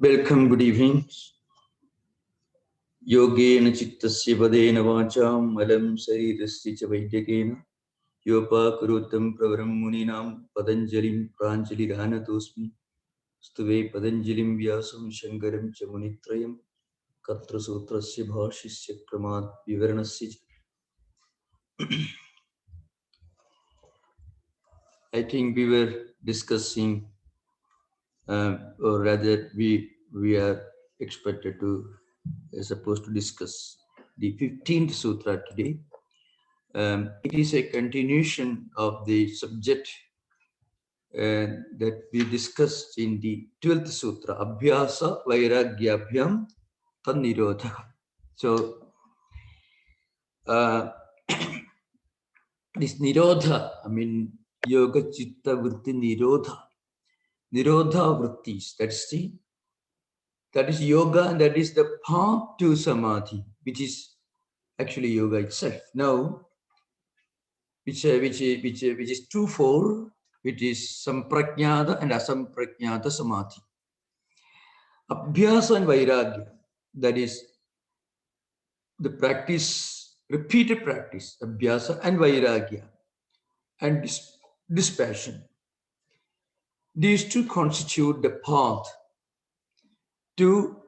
Welcome, good evening. Yogena chittasya padena vacham malam sarirasya cha vaidyakena yopakurutam pravaram muninam padanjalim pranjaliranatosmi stuve padanjalim vyasam shankaram cha munitrayam katra sutrasya bhashisya kramat vivaranasya. I think we were discussing, or rather we are expected to, supposed to discuss the 15th sutra today. It is a continuation of the subject that we discussed in the 12th sutra, Abhyasa Vairagyabhyam Tannirodha. So, this Nirodha, I mean, Yoga Chitta Vritti Nirodha. Nirodha Vrittis, that is yoga, and that is the path to samadhi, which is actually yoga itself. Now, which is twofold, which is samprajnata and asamprajnata samadhi. Abhyasa and vairagya, that is the practice, repeated practice, abhyasa and vairagya, and dispassion. These two constitute the path to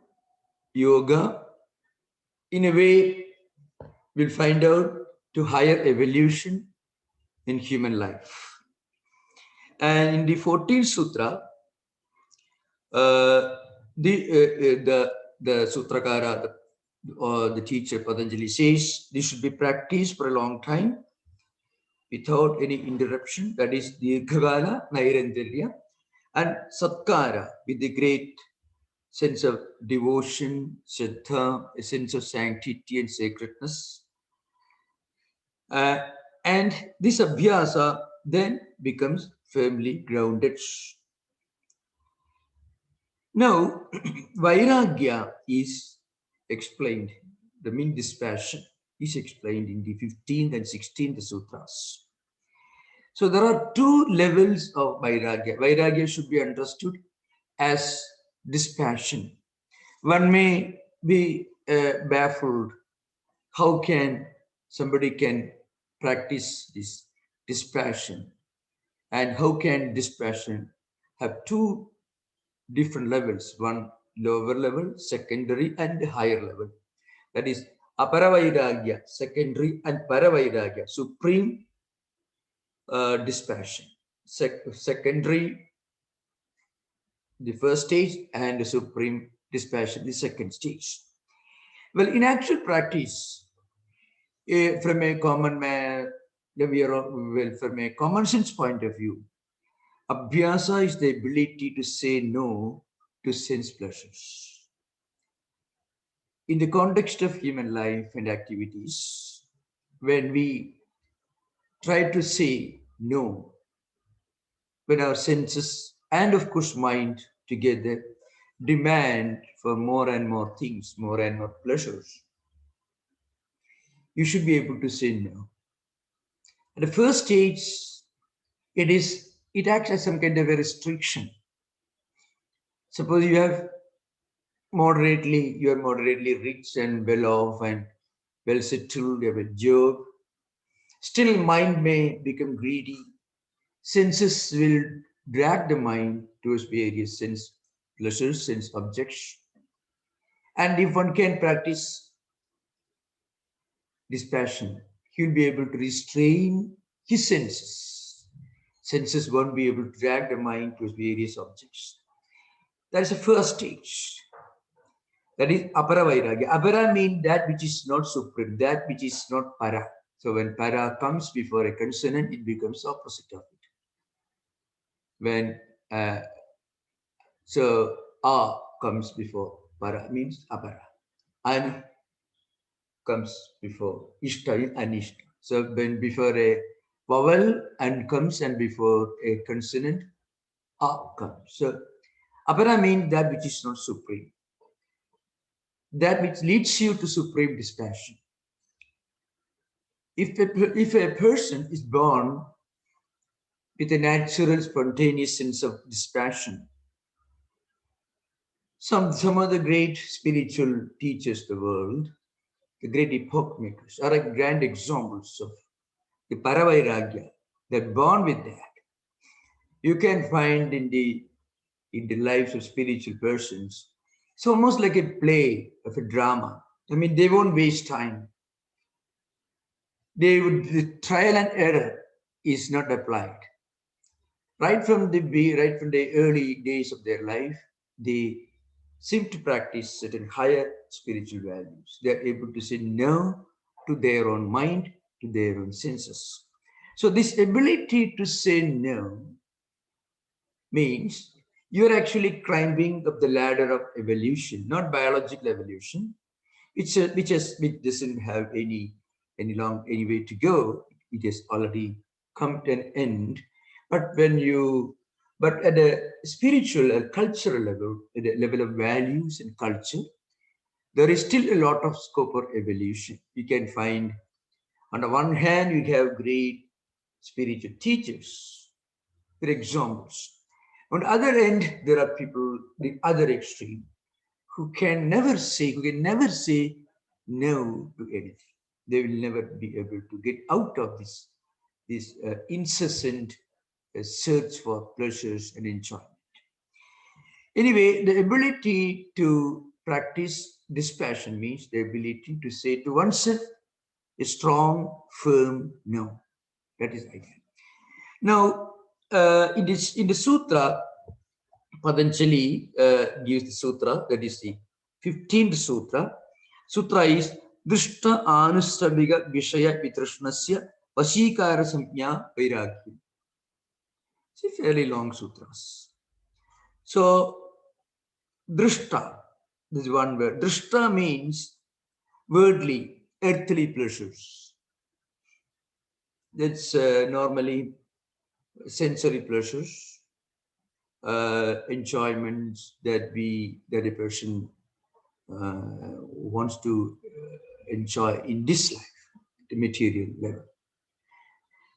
yoga. In a way, we'll find out to higher evolution in human life. And in the 14th sutra, the sutrakara, the teacher Patanjali says this should be practiced for a long time without any interruption. That is dirghakala nairanjarya, and satkara with the great sense of devotion, shraddha, a sense of sanctity and sacredness. And this abhyasa then becomes firmly grounded. Now, vairagya is explained, the mean dispassion is explained in the 15th and 16th sutras. So there are two levels of vairagya. Vairagya should be understood as dispassion. One may be baffled. How can somebody can practice this dispassion? And how can dispassion have two different levels, one lower level, secondary, and higher level? That is aparavairagya, secondary, and paravairagya, supreme dispassion. Secondary, the first stage, and the supreme dispassion, the second stage. Well, in actual practice, from a common man, from a common sense point of view, abhyasa is the ability to say no to sense pleasures. In the context of human life and activities, when we try to say no, when our senses and of course mind together demand for more and more things, more and more pleasures, you should be able to say no. At the first stage, it acts as some kind of a restriction. Suppose you are moderately rich and well off and well settled, you have a job. Still, mind may become greedy. Senses will drag the mind towards various sense pleasures, sense objects. And if one can practice dispassion, he will be able to restrain his senses. Senses won't be able to drag the mind towards various objects. That is the first stage. That is apara vairagya. Apara means that which is not supreme, that which is not para. So when para comes before a consonant, it becomes opposite of it. When so a comes before para means apara. An comes before ishta in anishta. So when before a vowel an comes and before a consonant a comes. So apara means that which is not supreme, that which leads you to supreme dispassion. If a person is born with a natural spontaneous sense of dispassion, Some of the great spiritual teachers of the world, the great epoch makers, are grand examples of the Paravairagya. They're born with that. You can find in the lives of spiritual persons. It's almost like a play of a drama. I mean, they won't waste time. The trial and error is not applied. Right from the early days of their life, they seem to practice certain higher spiritual values. They are able to say no to their own mind, to their own senses. So this ability to say no means you're actually climbing up the ladder of evolution, not biological evolution, which doesn't have any way to go. It has already come to an end. But but at a spiritual or cultural level, at a level of values and culture, there is still a lot of scope for evolution. You can find, on the one hand, you have great spiritual teachers, for examples. On the other end, there are people, the other extreme, who can never say no to anything. They will never be able to get out of this incessant search for pleasures and enjoyment. Anyway, the ability to practice dispassion means the ability to say to oneself a strong, firm no. That is ideal. Now, in the sutra, Patanjali gives the sutra, that is the 15th sutra. Sutra is Drishta Anustabhiga Vishaya Vitrashnasya Vashikara Samjna Vairagya. It's a fairly long sutras. So, Drishta, this is one word. Drishta means worldly, earthly pleasures. That's normally sensory pleasures, enjoyments that a person wants to enjoy in this life, the material level.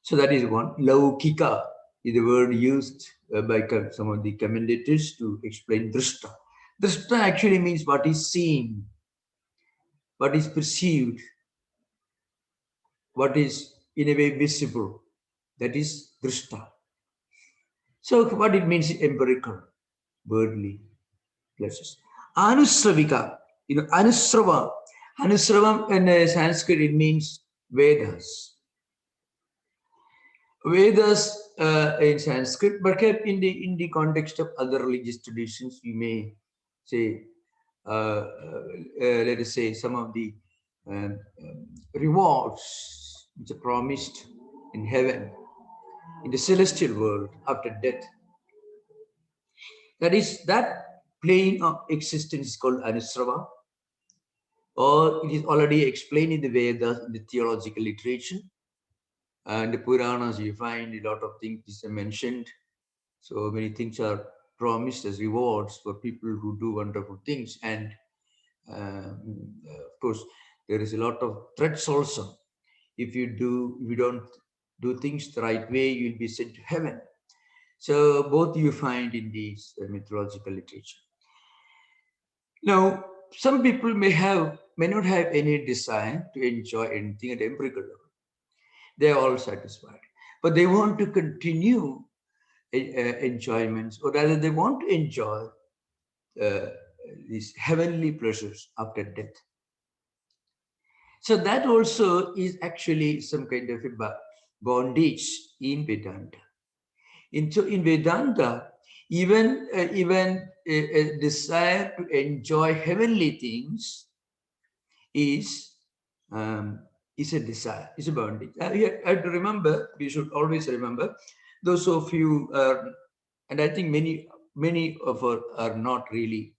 So that is one. Laukika is the word used by some of the commentators to explain drishta. Drishta actually means what is seen, what is perceived, what is in a way visible. That is drishta. So what it means is empirical, worldly pleasures. Anusravika, Anusrava. Anusravam in Sanskrit, it means Vedas. Vedas in Sanskrit, but kept in the context of other religious traditions, we may say, let us say, some of the rewards which are promised in heaven, in the celestial world after death. That plane of existence is called Anusrava, or it is already explained in the Vedas, in the theological literature. And the Puranas, you find a lot of things mentioned. So many things are promised as rewards for people who do wonderful things. And of course, there is a lot of threats also. If you don't do things the right way, you'll be sent to heaven. So both you find in these mythological literature. Now, some people may not have any desire to enjoy anything at empirical level. They are all satisfied, but they want to continue enjoyments, or rather they want to enjoy these heavenly pleasures after death. So that also is actually some kind of a bondage in Vedanta. In Vedanta, even a desire to enjoy heavenly things is a desire, is a bondage. You have to remember, we should always remember, those of you, and I think many of us are not really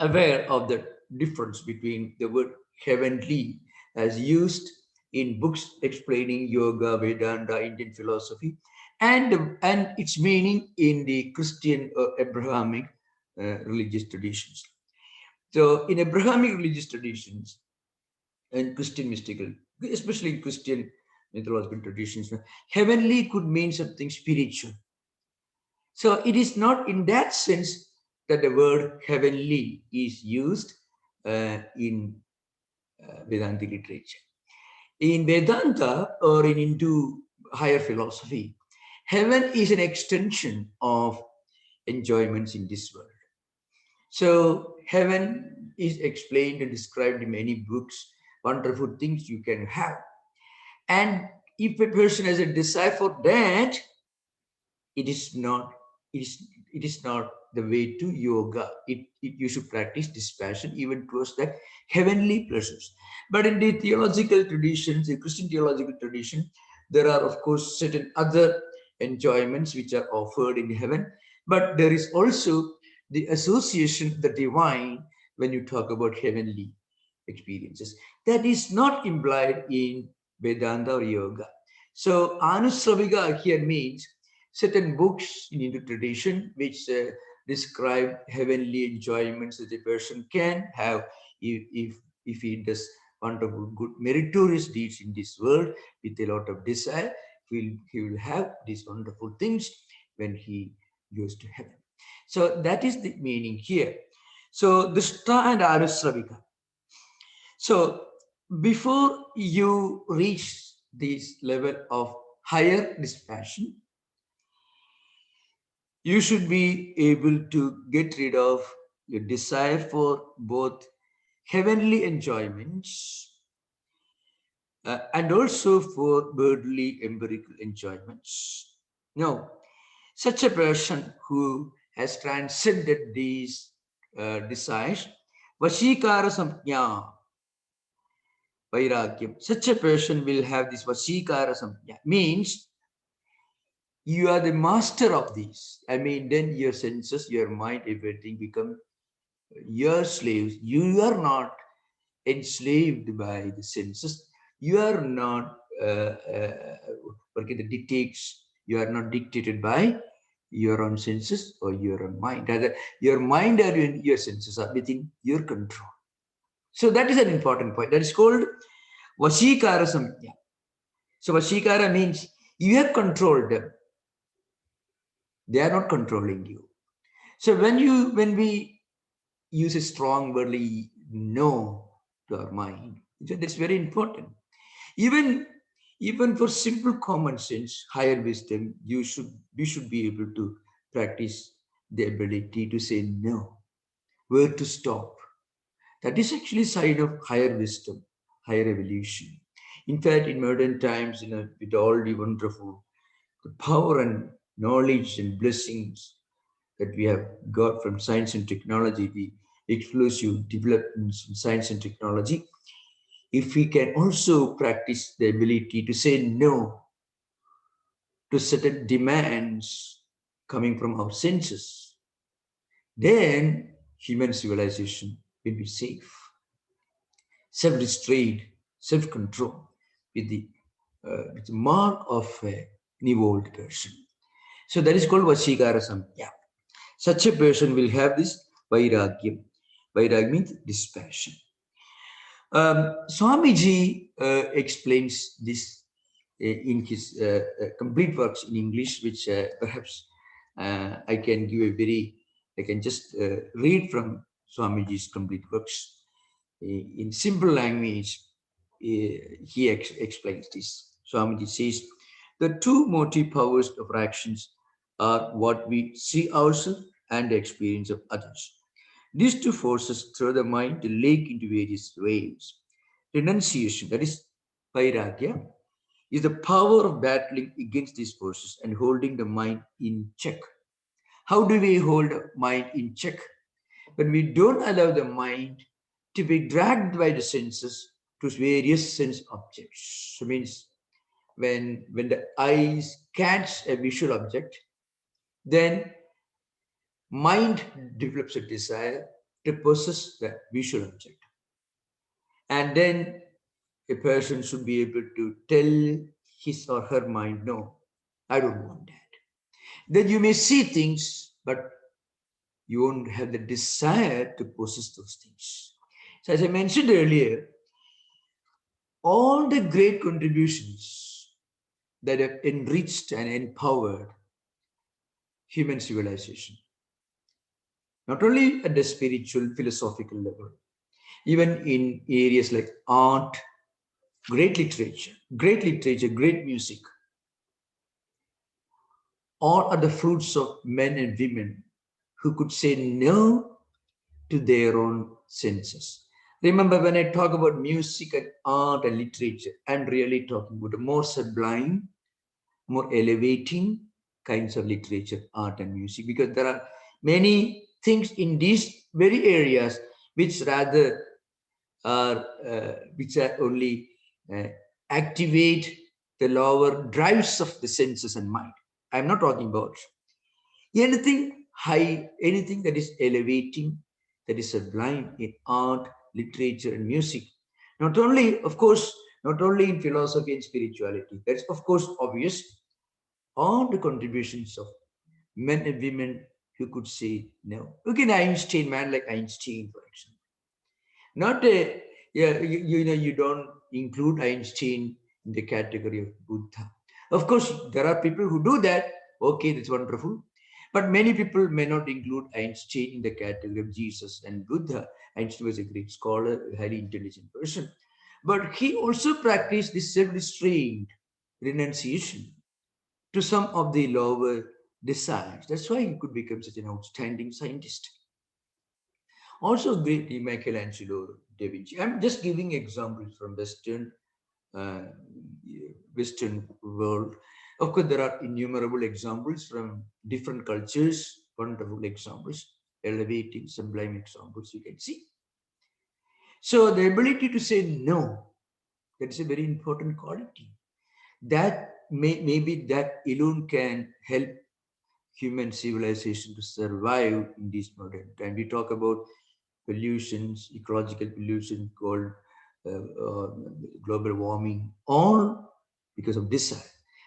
aware of the difference between the word heavenly as used in books explaining yoga, Vedanta, Indian philosophy, and its meaning in the Christian or Abrahamic religious traditions. So in Abrahamic religious traditions and Christian mystical, especially in Christian mythological traditions, heavenly could mean something spiritual. So it is not in that sense that the word heavenly is used in Vedantic literature. In Vedanta or in Hindu higher philosophy, heaven is an extension of enjoyments in this world. So heaven is explained and described in many books, wonderful things you can have. And if a person has a desire for that, it is not it is it is not the way to yoga. You should practice dispassion even towards that heavenly pleasures. But in the theological traditions, the Christian theological tradition, there are of course certain other enjoyments which are offered in heaven, but there is also the association the divine when you talk about heavenly experiences. That is not implied in Vedanta or yoga. So Anusravika here means certain books in Hindu tradition which describe heavenly enjoyments that a person can have if he does wonderful, good, meritorious deeds in this world with a lot of desire. He will have these wonderful things when he goes to heaven. So that is the meaning here. So Drishta and Anusravika. So before you reach this level of higher dispassion, you should be able to get rid of your desire for both heavenly enjoyments and also for worldly empirical enjoyments. Now, such a person who has transcended these desires, Vashikara Samjna, Vairagyam, such a person will have this Vashikara Samjna, means you are the master of these. I mean, then your senses, your mind, everything become your slaves. You are not enslaved by the senses. You are not the dictates. You are not dictated by your own senses or your own mind. Rather, your mind or your senses are within your control. So that is an important point. That is called Vashikara Samjna. So Vashikara means you have controlled them. They are not controlling you. So when we use a strong worldly no to our mind, that's very important. Even for simple common sense, higher wisdom, we should be able to practice the ability to say no, where to stop. That is actually a sign of higher wisdom, higher evolution. In fact, in modern times, with all the wonderful the power and knowledge and blessings that we have got from science and technology, the explosive developments in science and technology, if we can also practice the ability to say no to certain demands coming from our senses, then human civilization will be safe, self-restrained, self-control, with the mark of an evolved person. So that is called Vashikara Samjna. Such a person will have this Vairagyam. Vairagya means dispassion. Swamiji explains this in his complete works in English, which perhaps I can give I can just read from Swamiji's complete works. In simple language, he explains this. Swamiji says, the two motive powers of our actions are what we see ourselves and the experience of others. These two forces throw the mind to leak into various ways. Renunciation, that is vairagya, is the power of battling against these forces and holding the mind in check. How do we hold mind in check? When we don't allow the mind to be dragged by the senses to various sense objects. So means when the eyes catch a visual object, then mind develops a desire to possess that visual object. And then a person should be able to tell his or her mind, no, I don't want that. Then you may see things, but you won't have the desire to possess those things. So as I mentioned earlier, all the great contributions that have enriched and empowered human civilization not only at the spiritual, philosophical level, even in areas like art, great literature, great music, all are the fruits of men and women who could say no to their own senses. Remember, when I talk about music and art and literature, I'm really talking about the more sublime, more elevating kinds of literature, art, and music, because there are many things in these very areas which rather are which are only uh, activate the lower drives of the senses and mind. I'm not talking about anything high, anything that is elevating, that is sublime in art, literature, and music. Not only, of course, not only in philosophy and spirituality. That's of course obvious. All the contributions of men and women who could say no. Look at Einstein, man like Einstein, for example. Not a, yeah, you know, you don't include Einstein in the category of Buddha. Of course, there are people who do that. Okay, that's wonderful. But many people may not include Einstein in the category of Jesus and Buddha. Einstein was a great scholar, a highly intelligent person. But he also practiced this self-restraint, renunciation to some of the lower desires. That's why he could become such an outstanding scientist. Also, great Michelangelo, Da Vinci. I'm just giving examples from uh, Western world. Of course, there are innumerable examples from different cultures, wonderful examples, elevating, sublime examples you can see. So the ability to say no, that is a very important quality. That maybe that alone can help human civilization to survive in this modern time. We talk about pollutions, ecological pollution called global warming, all because of desire.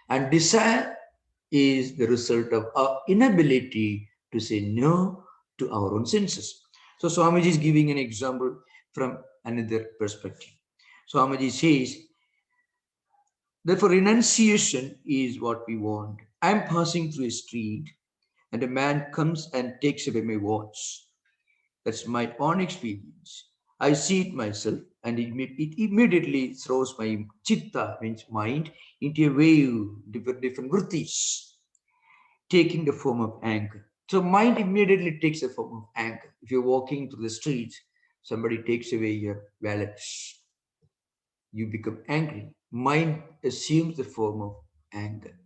And desire is the result of our inability to say no to our own senses. So Swamiji is giving an example from another perspective. Swamiji says, therefore renunciation is what we want. I'm passing through a street and a man comes and takes away my watch. That's my own experience. I see it myself, and it immediately throws my chitta, means mind, into a wave, different vrittis, taking the form of anger. So mind immediately takes the form of anger. If you're walking through the streets, somebody takes away your wallet, you become angry. Mind assumes the form of anger.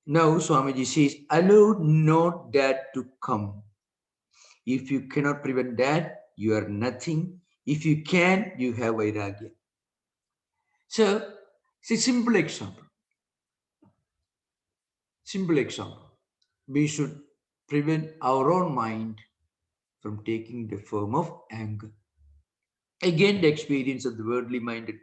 Now Swamiji says, allow not that to come. If you cannot prevent that, you are nothing. If you can, you have vairagya. So, it's a simple example. Simple example. We should prevent our own mind from taking the form of anger. Again, the experience of the worldly minded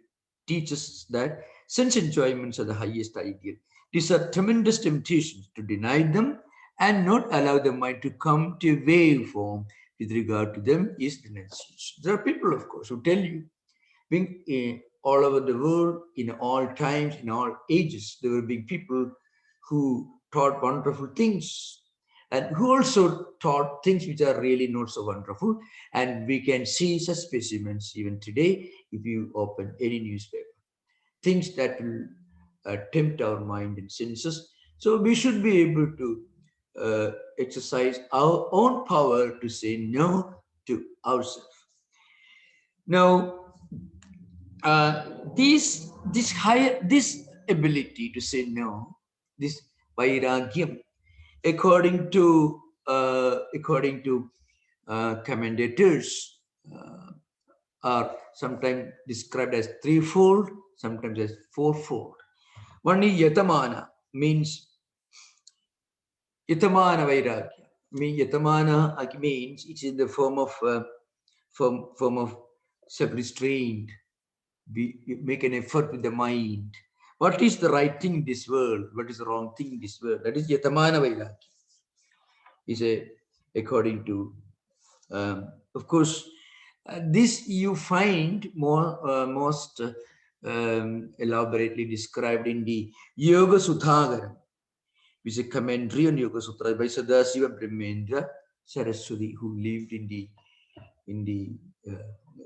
teaches us that sense enjoyments are the highest ideal. These are tremendous temptations to deny them and not allow the mind to come to a wave form with regard to them is renunciation. There are people, of course, who tell you, being all over the world, in all times, in all ages, there were big people who taught wonderful things and who also taught things which are really not so wonderful. And we can see such specimens even today if you open any newspaper. Things that will tempt our mind and senses. So we should be able to exercise our own power to say no to ourselves. Now, this ability to say no, this vairagyam, according to commentators, are sometimes described as threefold, sometimes as fourfold. One is yatamana, means yatamana vairagya. Yatamana means it's in the form of form of self-restraint. We make an effort with the mind. What is the right thing in this world? What is the wrong thing in this world? That is yatamana vairagya. Is a according to of course this you find most elaborately described in the Yoga Sudhagaram. which is a commentary on Yoga Sutra by Sadasiva Brahmendra Saraswati, who lived in the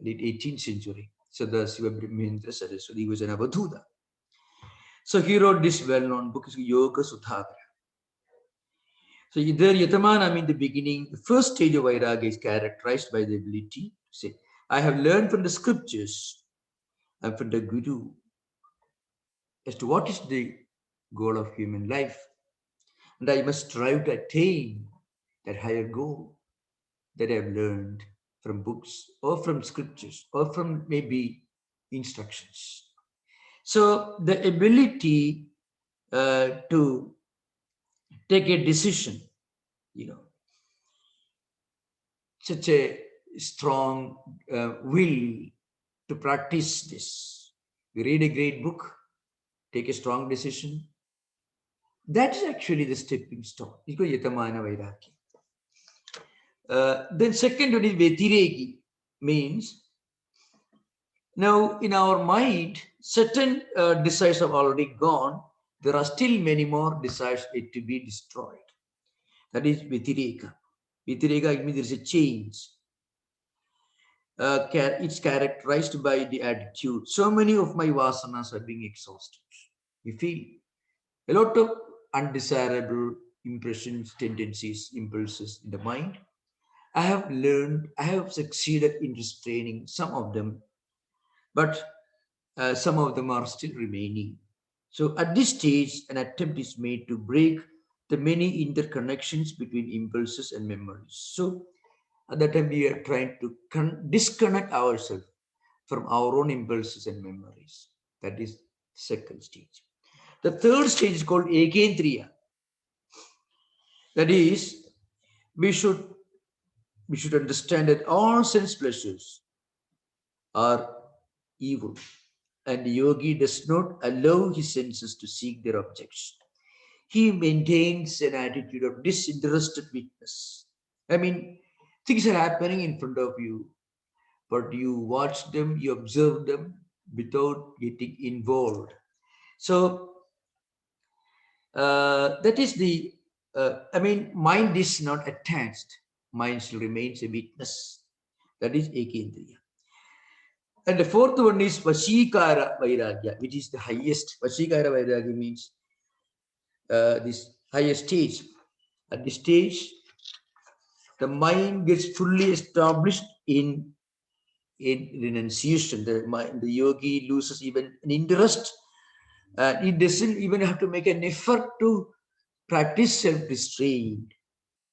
late 18th century. Sadasiva Brahmendra Saraswati was an Avadhuta. So he wrote this well-known book, Yoga Sutra. So there, Yatamana, in the beginning, the first stage of Vairagya is characterized by the ability to say, I have learned from the scriptures and from the Guru as to what is the goal of human life. And I must strive to attain that higher goal that I have learned from books or from scriptures or from maybe instructions. So the ability to take a decision, such a strong will to practice this. You read a great book, take a strong decision. That is actually the stepping stone. It's called Yatamana Vairagya. Then second one is Vetiregi, means now in our mind, certain desires have already gone. There are still many more desires yet to be destroyed. That is Vetireka. Vetireka means there is a change. It's characterized by the attitude. So many of my vasanas are being exhausted. You feel a lot of undesirable impressions, tendencies, impulses in the mind. I have succeeded in restraining some of them, but some of them are still remaining. So at this stage, an attempt is made to break the many interconnections between impulses and memories. So at that time, we are trying to disconnect ourselves from our own impulses and memories. That is the second stage. The third stage is called Ekendriya. That is, we should understand that all sense pleasures are evil, and the yogi does not allow his senses to seek their objects. He maintains an attitude of disinterested witness. Things are happening in front of you, but you watch them, you observe them without getting involved. So that is the, mind is not attached. Mind still remains a witness. That is Ekendriya. And the fourth one is Vashikara Vairagya, which is the highest. Vashikara Vairagya means this highest stage. At this stage, the mind gets fully established in renunciation. The yogi loses even an interest. He doesn't even have to make an effort to practice self-restraint.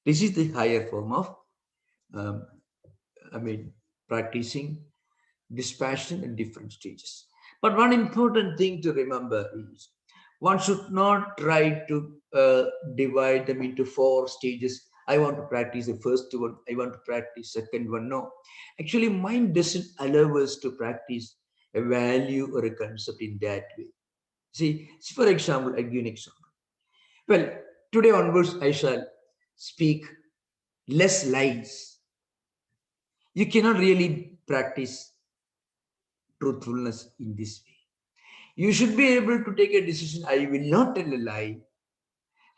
This is the higher form of, practicing dispassion in different stages. But one important thing to remember is one should not try to divide them into 4 stages. I want to practice the first one, I want to practice second one. No, actually mind doesn't allow us to practice a value or a concept in that way. See, for example, I'll give you an example. Well, today onwards I shall speak less lies. You cannot really practice truthfulness in this way. You should be able to take a decision, I will not tell a lie.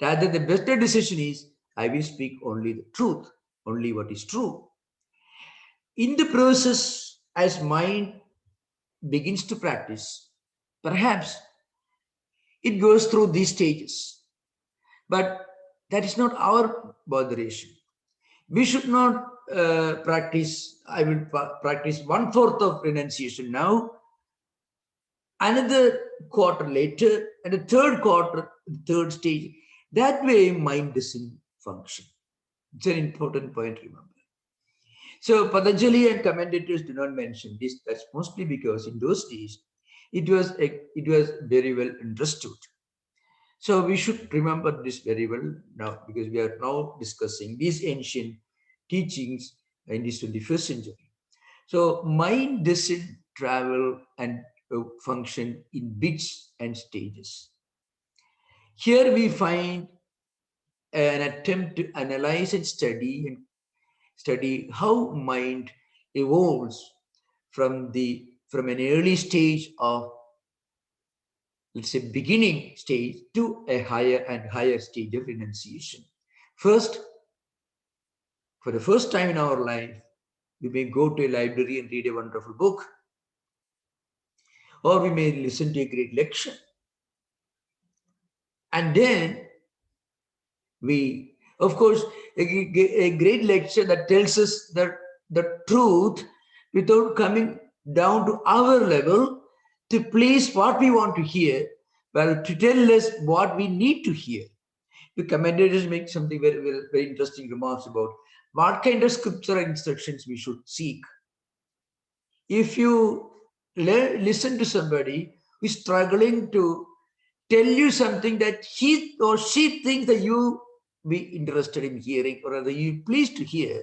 Rather, the better decision is, I will speak only the truth, only what is true. In the process, as mind begins to practice, perhaps it goes through these stages. But that is not our botheration. We should not practice, I will practice 1/4 of renunciation now, another quarter later, and the third quarter, third stage. That way, mind doesn't function. It's an important point, remember. So Patanjali and commentators do not mention this. That's mostly because in those days, it was very well understood. So we should remember this very well now, because we are now discussing these ancient teachings in this 21st century. So mind doesn't travel and function in bits and stages. Here we find an attempt to analyze and study how mind evolves from an early stage of let's say, beginning stage to a higher and higher stage of renunciation. First, for the first time in our life, we may go to a library and read a wonderful book, or we may listen to a great lecture. And then we, of course, a great lecture that tells us the truth without coming down to our level to please what we want to hear, well, to tell us what we need to hear. The commentators make something very, very, very interesting remarks about what kind of scriptural instructions we should seek. If you listen to somebody who is struggling to tell you something that he or she thinks that you be interested in hearing, or rather you pleased to hear,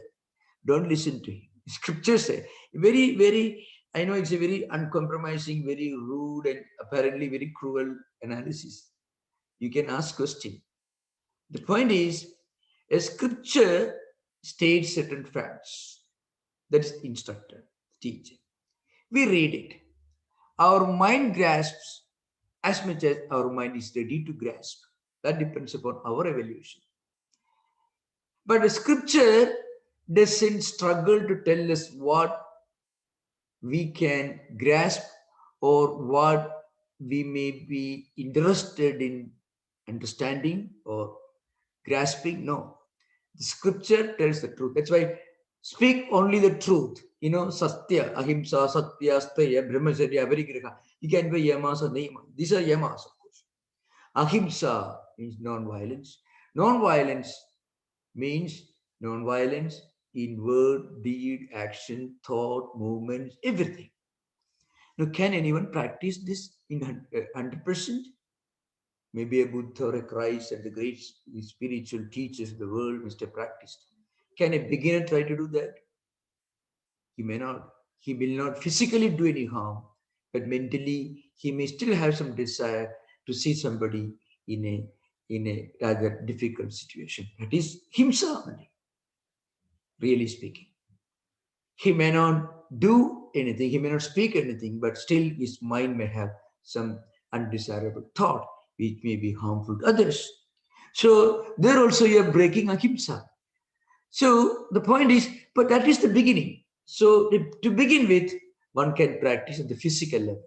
don't listen to him. Scriptures say very, very, I know it's a very uncompromising, very rude and apparently very cruel analysis. You can ask question. The point is, a scripture states certain facts. That's instructor, teacher. We read it. Our mind grasps as much as our mind is ready to grasp. That depends upon our evaluation. But the scripture doesn't struggle to tell us what we can grasp or what we may be interested in understanding or grasping. No. The scripture tells the truth. That's why speak only the truth. You know, satya, ahimsa, satya, steya, brahmacharya, avarigraha. You can be yamas or niyama. These are yamas, of course. Ahimsa means non-violence. Non-violence means non-violence in word, deed, action, thought, movements, everything. Now, can anyone practice this in 100%? Maybe a Buddha or a Christ and the great spiritual teachers of the world must have practiced. Can a beginner try to do that? He may not. He will not physically do any harm, but mentally he may still have some desire to see somebody in a rather difficult situation. That is himself, really speaking. He may not do anything, he may not speak anything, but still his mind may have some undesirable thought which may be harmful to others. So there also you are breaking ahimsa. So the point is, but that is the beginning. So to begin with, one can practice at the physical level,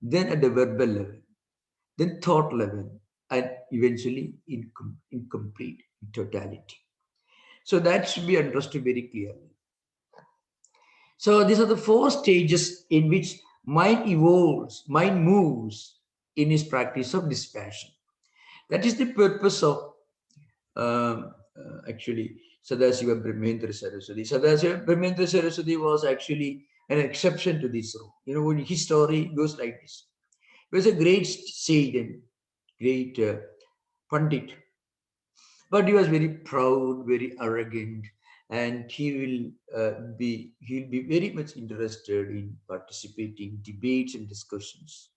then at the verbal level, then thought level, and eventually in complete, in totality. So that should be understood very clearly. So these are the four stages in which mind evolves, mind moves in his practice of dispassion. That is the purpose of actually Sadasiva Brahmendra Saraswati. Sadasiva Brahmendra Saraswati was actually an exception to this rule. You know, when his story goes like this. He was a great sage and great Pandit, but he was very proud, very arrogant, and he'll be very much interested in participating debates and discussions.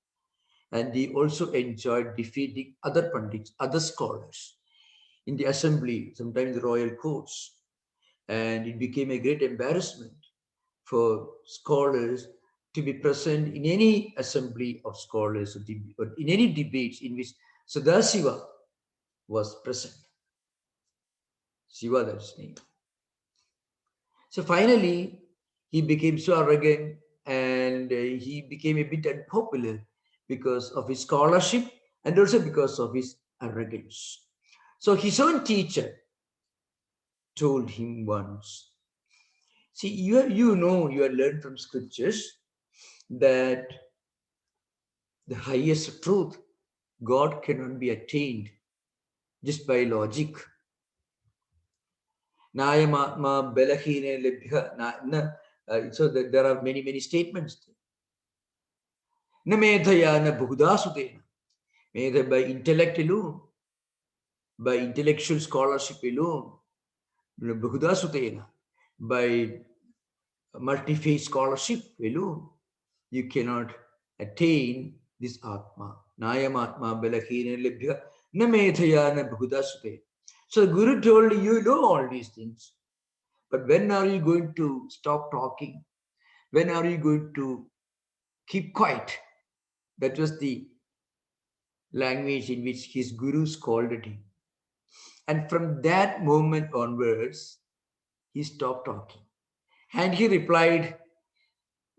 And he also enjoyed defeating other Pandits, other scholars in the assembly, sometimes the royal courts. And it became a great embarrassment for scholars to be present in any assembly of scholars or in any debates in which Sadasiva was present. Shiva, that's his name. So finally, he became so arrogant and he became a bit unpopular because of his scholarship and also because of his arrogance. So his own teacher told him once, see, you have learned from scriptures that the highest truth, God, cannot be attained just by logic. So that there are many statements. Na medhaya na bhudasudena. Medha by intellect alone, by intellectual scholarship alone, bhudasudena, by multi-faith scholarship alone, you cannot attain this Atma. Nayam Atma Balahina Libhya Namethaya na Bhudasute. So the Guru told you know all these things. But when are you going to stop talking? When are you going to keep quiet? That was the language in which his guru scolded him. And from that moment onwards, he stopped talking. And he replied,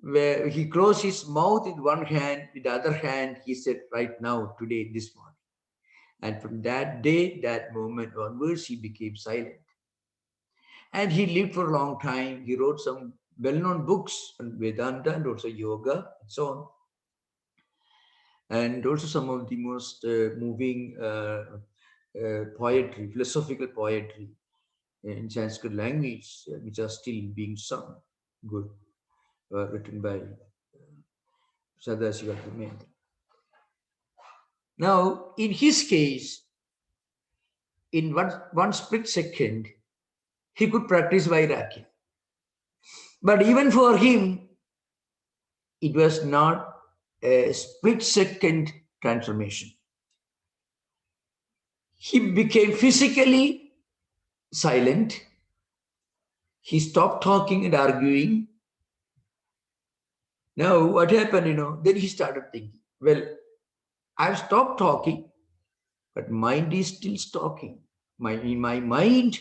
where he closed his mouth with one hand, with the other hand, he said, right now, today, this morning. And from that day, that moment onwards, he became silent. And he lived for a long time. He wrote some well-known books on Vedanta and also yoga and so on. And also some of the most moving poetry, philosophical poetry in Sanskrit language, which are still being sung, good, written by Tattwamayananda. Now, in his case, in one split second, he could practice Vairagya. But even for him, it was not a split second transformation. He became physically silent. He stopped talking and arguing. Now, what happened, then he started thinking, well, I've stopped talking, but mind is still talking. In my mind,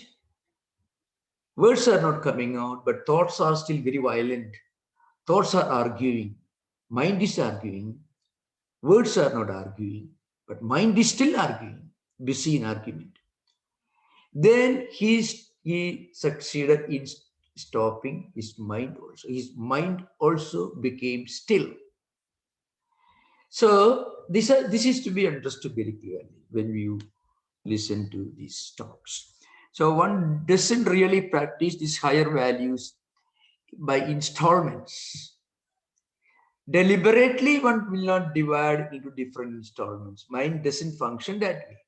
words are not coming out, but thoughts are still very violent. Thoughts are arguing. Mind is arguing. Words are not arguing, but mind is still arguing, busy in argument. Then he succeeded in stopping his mind also. His mind also became still. So this is to be understood very clearly when you listen to these talks. So one doesn't really practice these higher values by installments. Deliberately, one will not divide into different installments. Mind doesn't function that way.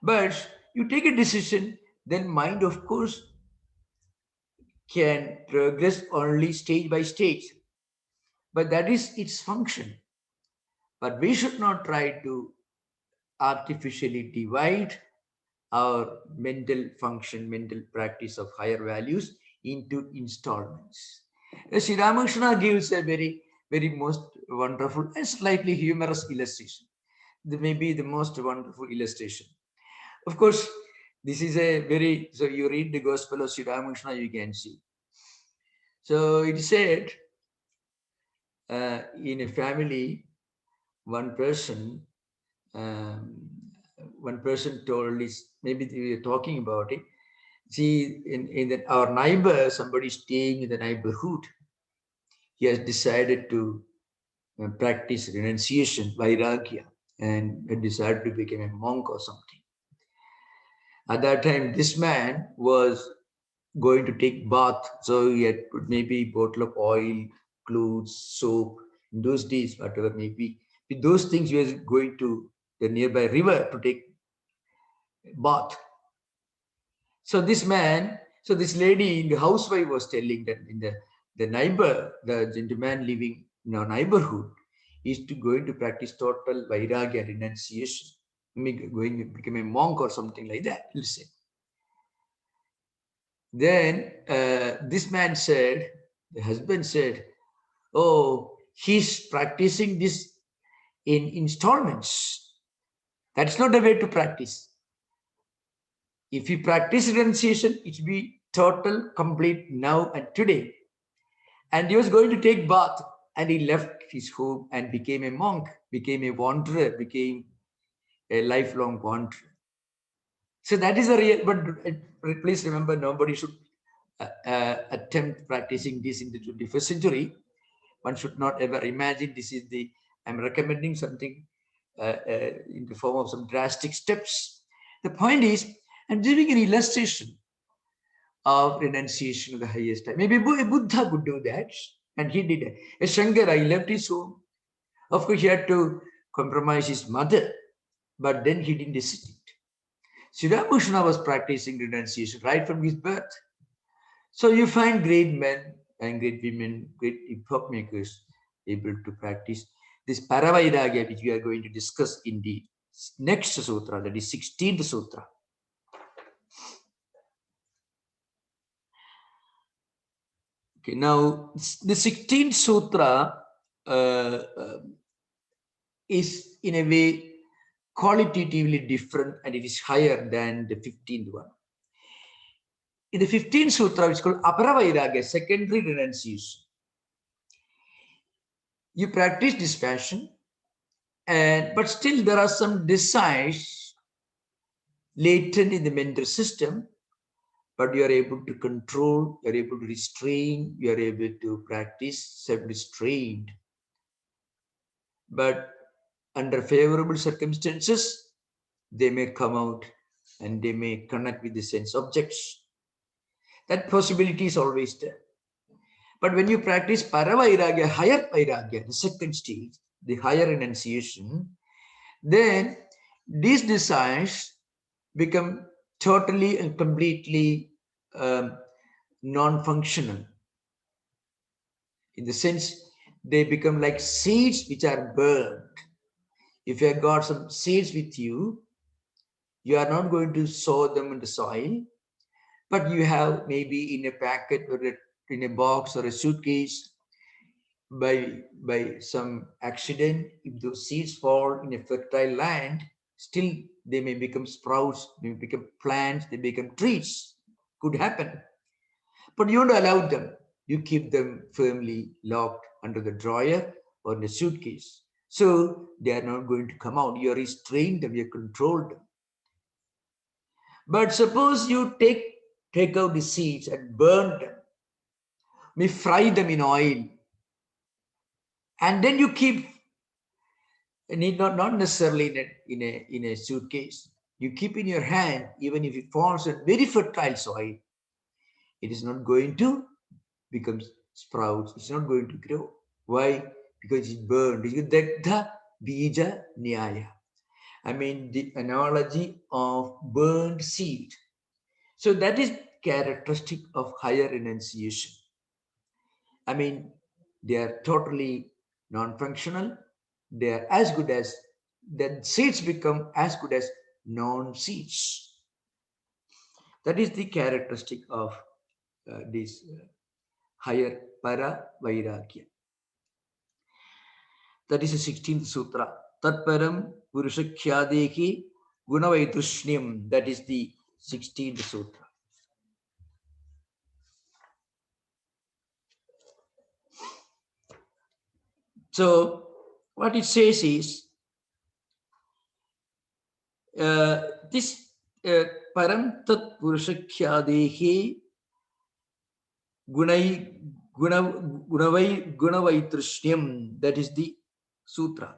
But you take a decision, then mind, of course, can progress only stage by stage. But that is its function. But we should not try to artificially divide our mental function, mental practice of higher values into installments. Sri Ramakrishna gives a very, very most wonderful and slightly humorous illustration. Maybe the most wonderful illustration. Of course, this is so you read the Gospel of Sri Ramakrishna, you can see. So it said, in a family, one person told this, maybe we were talking about it. See, in our neighbor, somebody staying in the neighborhood, he has decided to practice renunciation, vairagya, and decided to become a monk or something. At that time, this man was going to take bath, so he had put maybe bottle of oil, clothes, soap. In those days, whatever maybe, with those things, he was going to the nearby river to take bath. So this lady, the housewife, was telling that in the neighbor, the gentleman living in our neighborhood, is going to practice total vairagya, renunciation, going to become a monk or something like that. Listen. Then this man said, the husband said, oh, he's practicing this in installments. That's not the way to practice. If you practice renunciation, it will be total, complete now and today. And he was going to take bath, and he left his home and became a monk, became a wanderer, became a lifelong wanderer. So that is the real, but please remember, nobody should attempt practicing this in the 21st century. One should not ever imagine this is I'm recommending something in the form of some drastic steps. The point is, I'm giving an illustration of renunciation of the highest time. Maybe Buddha could do that, and he did it. A Shankara, he left his home. Of course, he had to compromise his mother, but then he didn't desist. Sri Ramakrishna was practicing renunciation right from his birth. So you find great men and great women, great epoch makers able to practice this Paravairagya, which we are going to discuss in the next sutra, that is 16th sutra. Okay, now the 16th sutra is in a way qualitatively different, and it is higher than the 15th one. In the 15th sutra, it's called Aparavairagya, secondary renunciation. You practice dispassion, but still there are some desires latent in the mental system, but you are able to control, you are able to restrain, you are able to practice self-restraint. But under favorable circumstances, they may come out and they may connect with the sense objects. That possibility is always there. But when you practice paravairagya, higher vairagya, the second stage, the higher renunciation, then these desires become totally and completely non-functional. In the sense, they become like seeds which are burned. If you have got some seeds with you, you are not going to sow them in the soil, but you have maybe in a packet or in a box or a suitcase, by some accident, if those seeds fall in a fertile land, still they may become sprouts, they may become plants, they become trees. Could happen. But you don't allow them. You keep them firmly locked under the drawer or in the suitcase. So they are not going to come out. You restrain them, you control them. But suppose you take out the seeds and burn them, may fry them in oil, and then you keep, need not necessarily in a suitcase. You keep in your hand, even if it falls on very fertile soil, it is not going to become sprouts. It's not going to grow. Why? Because it's burned. Dagdha bija nyaya. I mean, the analogy of burned seed. So that is characteristic of higher renunciation. I mean, they are totally non-functional. They are as good as, the seeds become as good as non-seeds. That is the characteristic of this higher para vairagya. That is the 16th sutra. Tatparam Purushakhyadehi Gunavaitushnyam. That is the 16th sutra. So what it says is, this Param Tat Purushakhyadehi Gunavaitrushnyam. That is the sutra.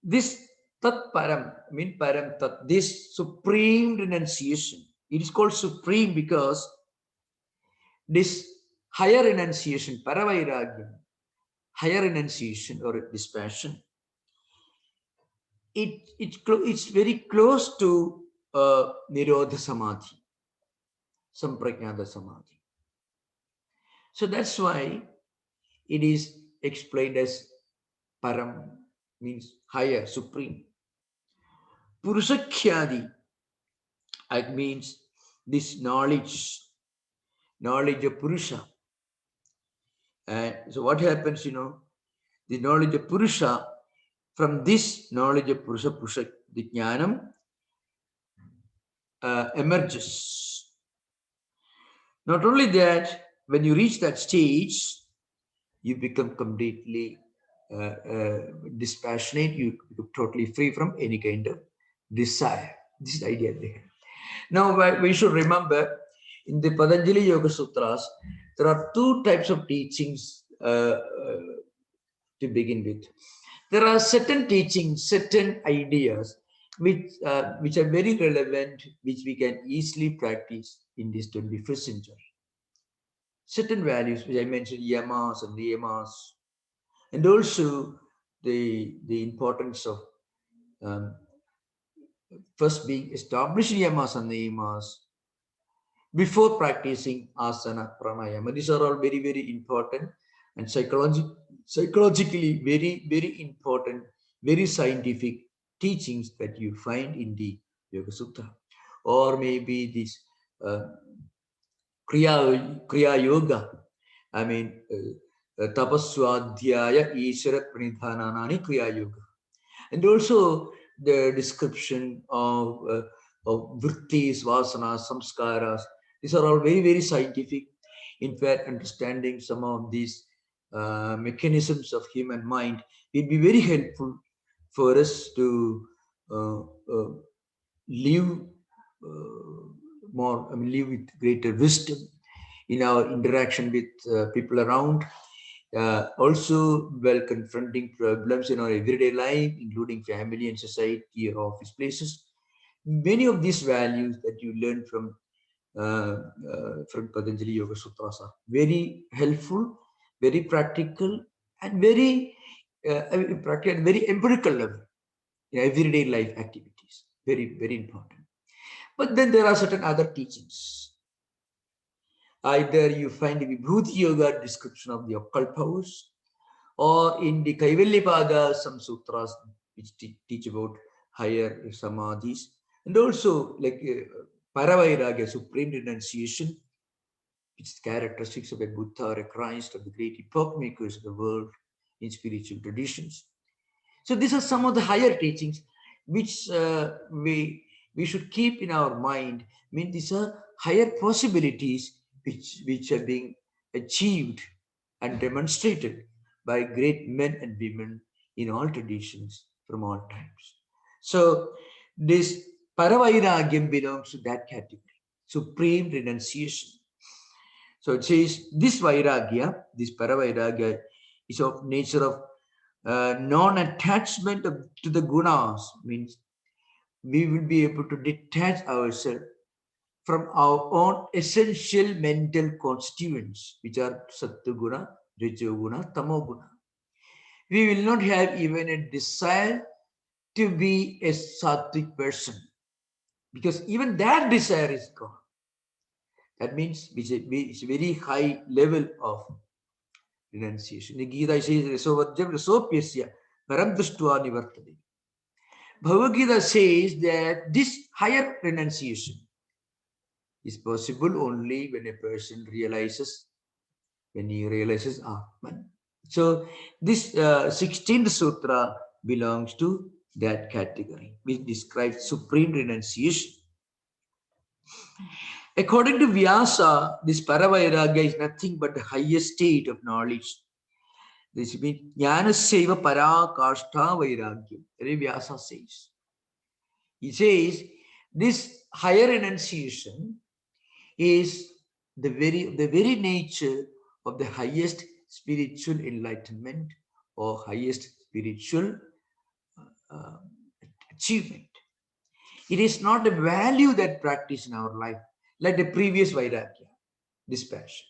This Tat Param, I mean Param Tat, this supreme renunciation. It is called supreme because this higher renunciation, Paravairagya, higher renunciation or dispassion, it's very close to Nirodha Samadhi, Samprajnata Samadhi. So that's why it is explained as Param, means higher, supreme. Purusakhyadi, it means this knowledge of Purusha. And so what happens, the knowledge of Purusha, from this knowledge of Purusha, the Jnanam emerges. Not only that, when you reach that stage, you become completely dispassionate, you become totally free from any kind of desire. This is the idea there. Now, we should remember, in the Patanjali Yoga Sutras, there are two types of teachings to begin with. There are certain teachings, certain ideas, which are very relevant, which we can easily practice in this 21st century. Certain values, which I mentioned, yamas and niyamas, and also the importance of first being established yamas and niyamas before practicing asana, pranayama. These are all very, very important and psychologically very, very important, very scientific teachings that you find in the Yoga Sutra. Or maybe this Kriya Yoga. I mean, tapaswadhyaya ishara pranidhananani kriya yoga. And also the description of vrittis, vasanas, samskaras. These are all very, very scientific. In fact, understanding some of these mechanisms of human mind will be very helpful for us to uh, uh, live more, live with greater wisdom in our interaction with people around. Also, while confronting problems in our everyday life, including family and society or office places, many of these values that you learn from Patanjali Yoga Sutras are very helpful, very practical, and very practical, and very empirical level in everyday life activities. Very, very important. But then there are certain other teachings. Either you find the Vibhuti Yoga description of the occult powers, or in the Kaivalyapada, some sutras which teach about higher samadhis, and also like Paravairaga, supreme renunciation, which is characteristics of a Buddha or a Christ, of the great epoch makers of the world in spiritual traditions. So these are some of the higher teachings which we should keep in our mind. I mean, these are higher possibilities which are being achieved and demonstrated by great men and women in all traditions from all times. So this Paravairagyam belongs to that category, supreme renunciation. So it says this Vairagya, this Paravairagya, is of nature of non-attachment to the gunas, means we will be able to detach ourselves from our own essential mental constituents, which are Sattva-guna, Rajoguna, Tamoguna. We will not have even a desire to be a sattvic person, because even that desire is gone. That means it's a very high level of renunciation. The Gita says, Resovajam Resopyasya Param Drishtva Nivartade. Bhagavad Gita says that this higher renunciation is possible only when a person realizes, when he realizes Atman. So this 16th sutra belongs to that category, which describes supreme renunciation. According to Vyasa, this Paravairagya is nothing but the highest state of knowledge. This means Jnanaseva Parakashta Vairagyam. Vyasa says. He says this higher renunciation is the very nature of the highest spiritual enlightenment or highest spiritual uh, achievement. It is not a value that practice in our life, like the previous Vairagya, dispassion.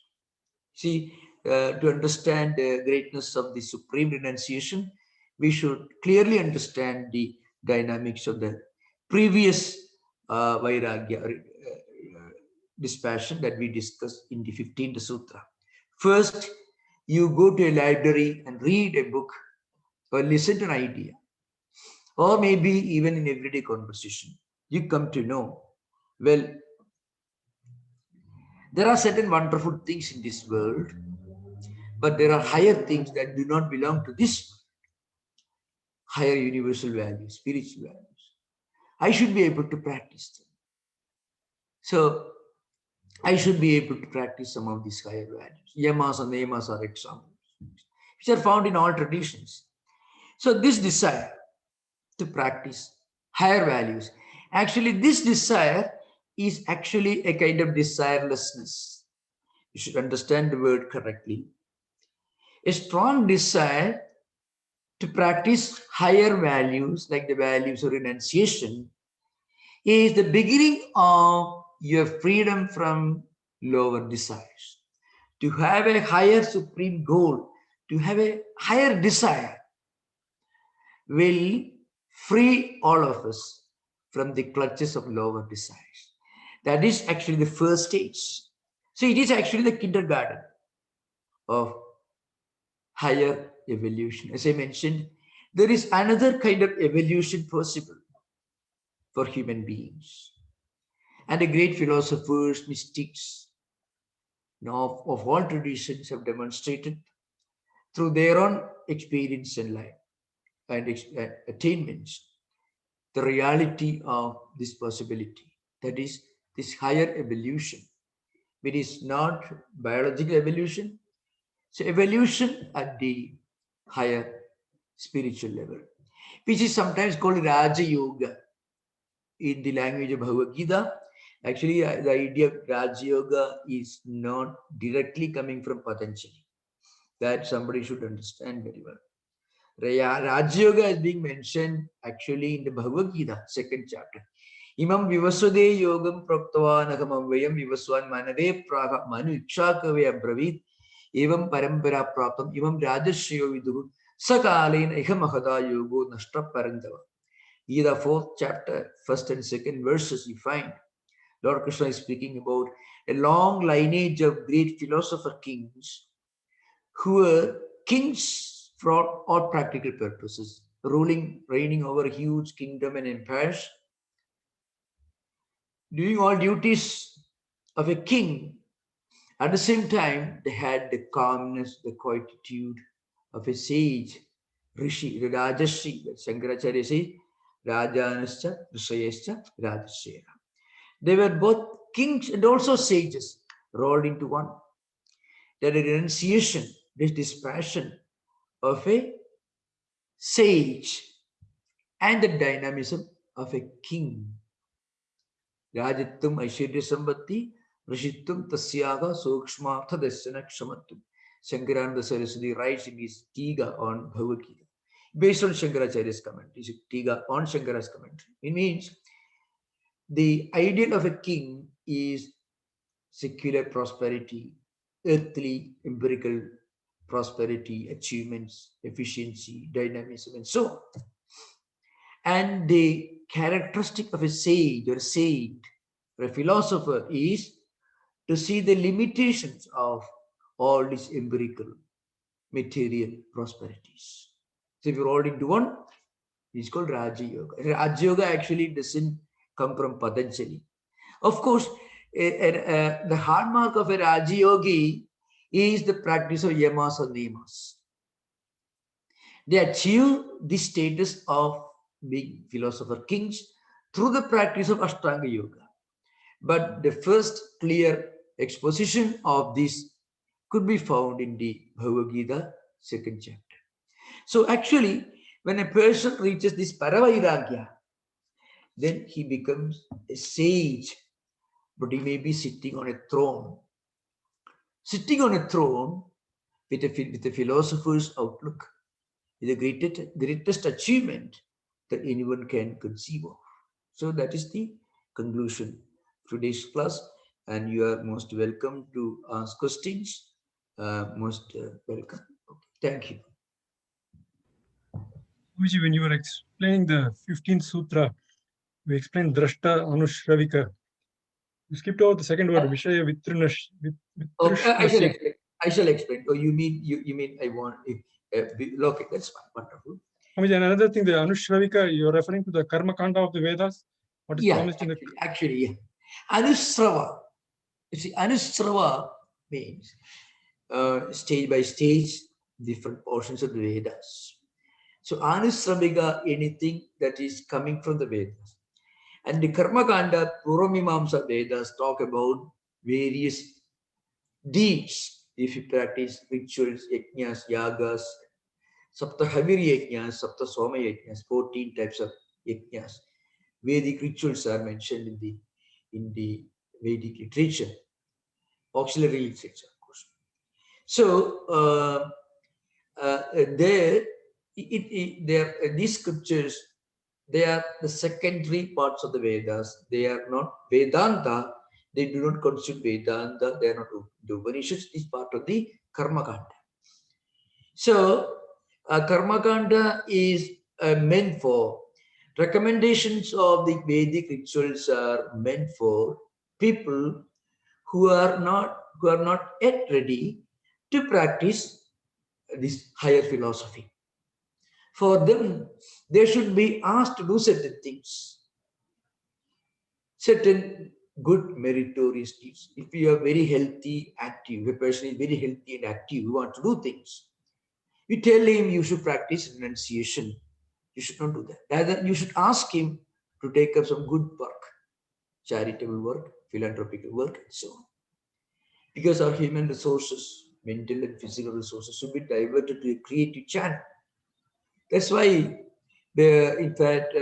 See, to understand the greatness of the supreme renunciation, we should clearly understand the dynamics of the previous Vairagya, dispassion that we discussed in the 15th Sutra. First, you go to a library and read a book or listen to an idea, or maybe even in everyday conversation, you come to know, well, there are certain wonderful things in this world, but there are higher things that do not belong to this world. Higher universal values, spiritual values. I should be able to practice them. So I should be able to practice some of these higher values. Yamas and yamas are examples, which are found in all traditions. So this desire to practice higher values, actually this desire is actually a kind of desirelessness. You should understand the word correctly. A strong desire to practice higher values, like the values of renunciation, is the beginning of your freedom from lower desires. To have a higher supreme goal, to have a higher desire, will free all of us from the clutches of lower desires. That is actually the first stage. So it is actually the kindergarten of higher evolution. As I mentioned, there is another kind of evolution possible for human beings. And the great philosophers, mystics, of all traditions have demonstrated through their own experience in life and attainments, the reality of this possibility. That is, this higher evolution. It is not biological evolution, so evolution at the higher spiritual level, which is sometimes called Raja Yoga in the language of Bhagavad Gita. Actually, the idea of Raja Yoga is not directly coming from Patanjali. That somebody should understand very well. Raja Yoga is being mentioned actually in the Bhagavad Gita, second chapter. Imam vivasude yogam praptavanagam vayam vivaswan manave praga manu ikshakave abravit evam parampara praptam imam rajashriyo viduhu sakalena ihamahada yogo nashta parandava. Gita 4th chapter, 1st and 2nd verses you find. Lord Krishna is speaking about a long lineage of great philosopher kings who were kings for all practical purposes, reigning over a huge kingdom and empires, doing all duties of a king. At the same time, they had the calmness, the quietude of a sage, Rishi, the Rajashi, that Shankaracharya says, Rajanascha, Rishayascha, Rajashera. They were both kings and also sages rolled into one. That renunciation, this dispassion of a sage and the dynamism of a king. Rajittum Aishwarya Sambatti, Rashittum Tasyaga Sukshmartha Dasana Kshamattum. Shankarananda Saraswati writes in his Tiga on Bhagavad Gita, based on Shankaracharya's commentary, Tiga on Shankara's commentary. It means the ideal of a king is secular prosperity, earthly, empirical prosperity, achievements, efficiency, dynamism, and so on. And the characteristic of a sage or a saint or a philosopher is to see the limitations of all these empirical material prosperities. So if you're all into one, it's called Raja Yoga. Raja Yoga actually doesn't come from Patanjali. Of course, the hallmark of a Raja Yogi is the practice of yamas and niyamas. They achieve the status of being philosopher kings through the practice of Ashtanga Yoga. But the first clear exposition of this could be found in the Bhagavad Gita, 2nd chapter. So actually, when a person reaches this Paravairagya, then he becomes a sage, but he may be sitting on a throne. Sitting on a throne with a philosopher's outlook is the greatest achievement that anyone can conceive of. So that is the conclusion of today's class, and you are most welcome to ask questions. Most welcome. Okay. Thank you. When you were explaining the 15th sutra, we explained Drashta Anushravika. You skipped over the second word, Vishaya Vitrishnasya. I shall explain. Oh, you mean I want okay, that's fine. Wonderful. And another thing, the Anushravika, you're referring to the Karma Kanda of the Vedas? What is promised in the... Actually, yeah. Anusrava. You see, Anusrava means stage by stage, different portions of the Vedas. So Anusravika, anything that is coming from the Vedas. And the Karma Kanda, Purvamimamsa Vedas talk about various deeds. If you practice rituals, yajnas, yagas, Saptahaviri yajnas, Sapta Soma yajnas, 14 types of yajnas. Vedic rituals are mentioned in the Vedic literature, auxiliary literature, of course. So these scriptures, they are the secondary parts of the Vedas. They are not Vedanta. They do not constitute Vedanta. They are not the Upanishads. Is part of the Karma Kanda. So Karma Kanda is meant for recommendations of the Vedic rituals are meant for people who are not yet ready to practice this higher philosophy. For them, they should be asked to do certain things, certain good meritorious deeds. If you are very healthy, active, a person is very healthy and active, you want to do things. You tell him you should practice renunciation. You should not do that. Rather, you should ask him to take up some good work, charitable work, philanthropical work, and so on. Because our human resources, mental and physical resources, should be diverted to a creative channel. That's why, in fact,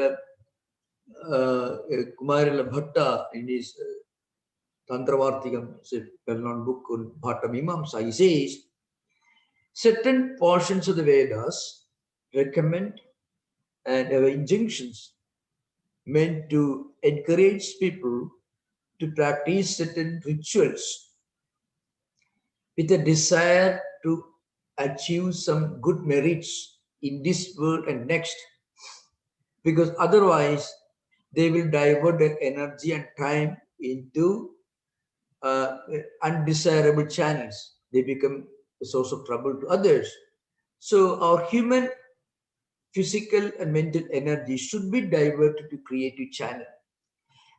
Kumarila Bhatta, in his Tantravartikam, it's a well-known book on Bhatta Mimamsa, he says, certain portions of the Vedas recommend and have injunctions meant to encourage people to practice certain rituals with a desire to achieve some good merits in this world and next, because otherwise they will divert their energy and time into undesirable channels. They become a source of trouble to others. So our human physical and mental energy should be diverted to creative channel.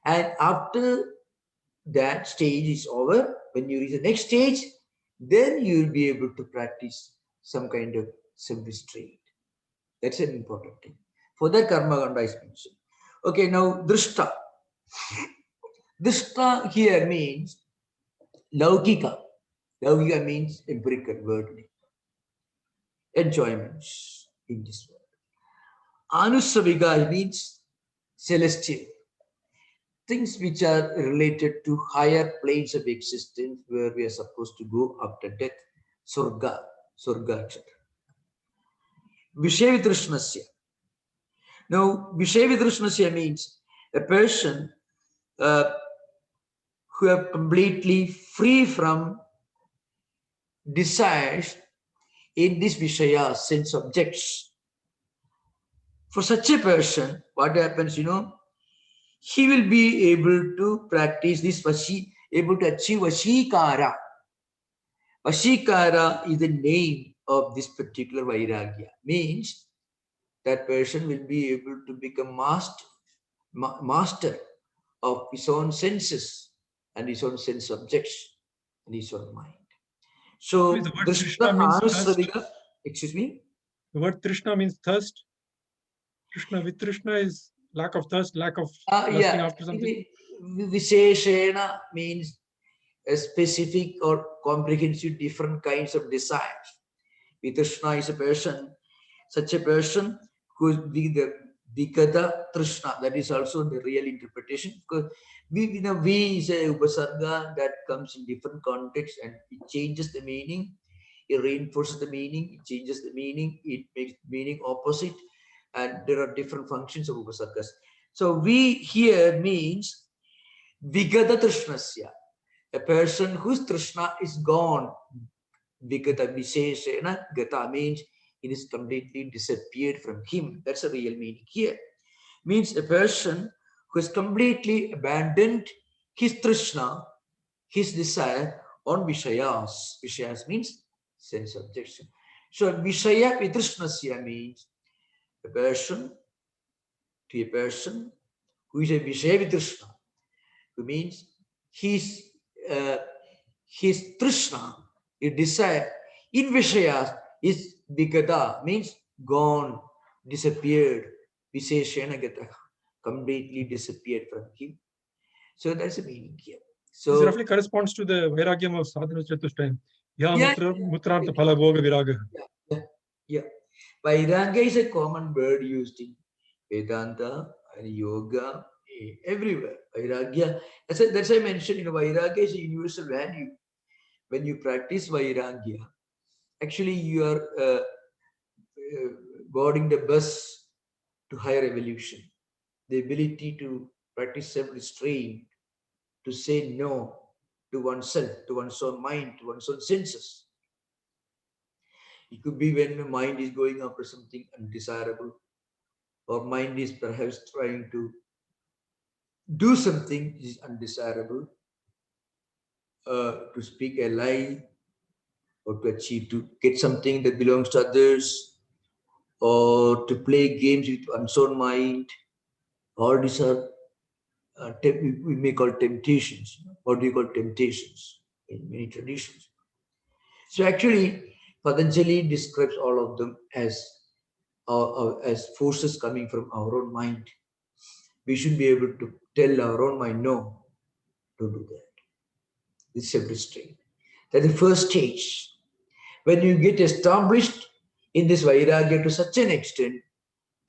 And after that stage is over, when you reach the next stage, then you will be able to practice some kind of self-restraint. That's an important thing. For that, karma kanda is mentioned. Okay, now drishta. Drishta here means laukika. Laukika means empirical, worldly enjoyments in this world. Anusravika means celestial. Things which are related to higher planes of existence where we are supposed to go after death. Surga, etc. Vishayavitrishnasya. Now, Vishayavitrishnasya means a person who are completely free from desires in this Vishaya sense objects. For such a person, what happens, he will be able to practice this able to achieve Vashikara. Vashikara is the name of this particular Vairagya. Means that person will be able to become master of his own senses and his own sense objects and his own mind. So, The word Drishta Trishna means thirst. Anusravika, excuse me? The word Trishna means thirst. Trishna, with Trishna is lack of thirst, lack of lusting after something. Visheshena means a specific or comprehensive different kinds of desires. Vitrishna is a person, such a person who is the Vikata Trishna. That is also the real interpretation. Because we is a upasarga that comes in different contexts and it changes the meaning, it reinforces the meaning, it changes the meaning, it makes meaning opposite, and there are different functions of upasargas. So we here means Vigata Trishnasya, a person whose Trishna is gone. Vigata Visheshena Gata means it is completely disappeared from him. That's the real meaning here. Means a person who has completely abandoned his Trishna, his desire on Vishayas. Vishayas means sense objection. So Vishaya Vitrishnasya means a person to a person who is a Vishaya Vitrishna, who means his Trishna, his desire in Vishayas is Vigata, means gone, disappeared, Visheshenagata, completely disappeared from him. So that's the meaning here. So this roughly corresponds to the Vairagyam of Sadhana Chatushtayam. Mutrartha Phala Bhoga Viraga. Yeah. Vairagya is a common word used in Vedanta and yoga, everywhere. Vairagya, that's why I mentioned, Vairagya is a universal value. When you practice Vairagya, actually you are boarding the bus to higher evolution. The ability to practice self-restraint, to say no to oneself, to one's own mind, to one's own senses. It could be when the mind is going after something undesirable, or mind is perhaps trying to do something which is undesirable, to speak a lie, or to get something that belongs to others, or to play games with one's own mind. All these are we may call temptations. What do you call temptations in many traditions? So actually, Patanjali describes all of them as forces coming from our own mind. We should be able to tell our own mind, no, don't do that. It's a restraint. That's the first stage. When you get established in this vairagya to such an extent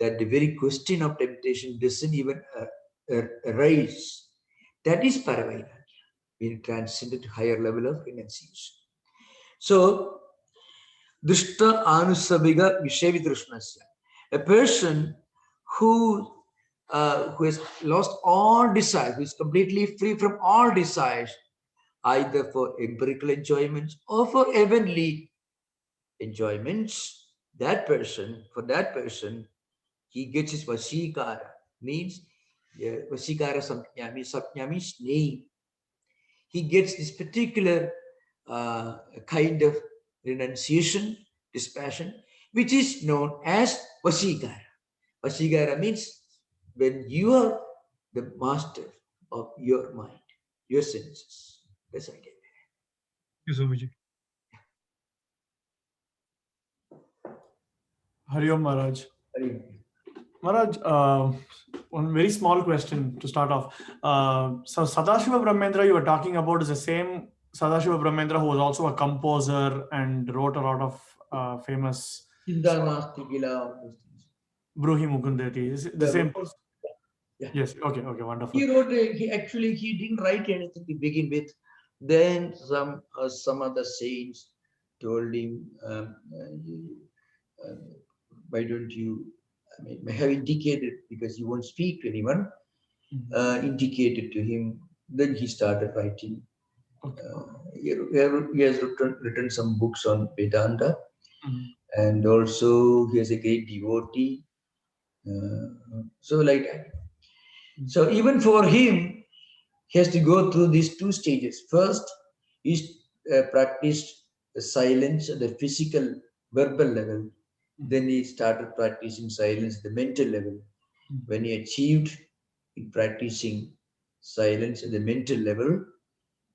that the very question of temptation doesn't even arise, that is paravairagya, being transcended to higher level of renunciation. So, drishta anusabiga vishavidrishnasya. A person who has lost all desire, who is completely free from all desires, either for empirical enjoyments or for heavenly enjoyments, for that person, he gets his vashikara, means vashikara samjna means name. He gets this particular kind of renunciation, dispassion, which is known as vashikara. Vashikara means when you are the master of your mind, your senses. That's I get. Thank you, Swamiji. Hari Om Maharaj. Very Maharaj, one very small question to start off. So Sadashiva Brahmendra you were talking about is the same Sadashiva Brahmendra who was also a composer and wrote a lot of famous Sindhanastikila, all those things. Bruhi Mukundeti. Is it the Yeah, same of course. person? Yeah. Yes. Okay. Wonderful. He wrote. He didn't write anything to begin with. Then some other saints told him, why don't you? I mean, have indicated because he won't speak to anyone. Indicated to him. Then he started writing. Okay. He has written some books on Vedanta, Mhm. and also he is a great devotee. So like that. So even for him, he has to go through these two stages. First, he practiced the silence at the physical, verbal level. Then he started practicing silence at the mental level. When he achieved in practicing silence at the mental level,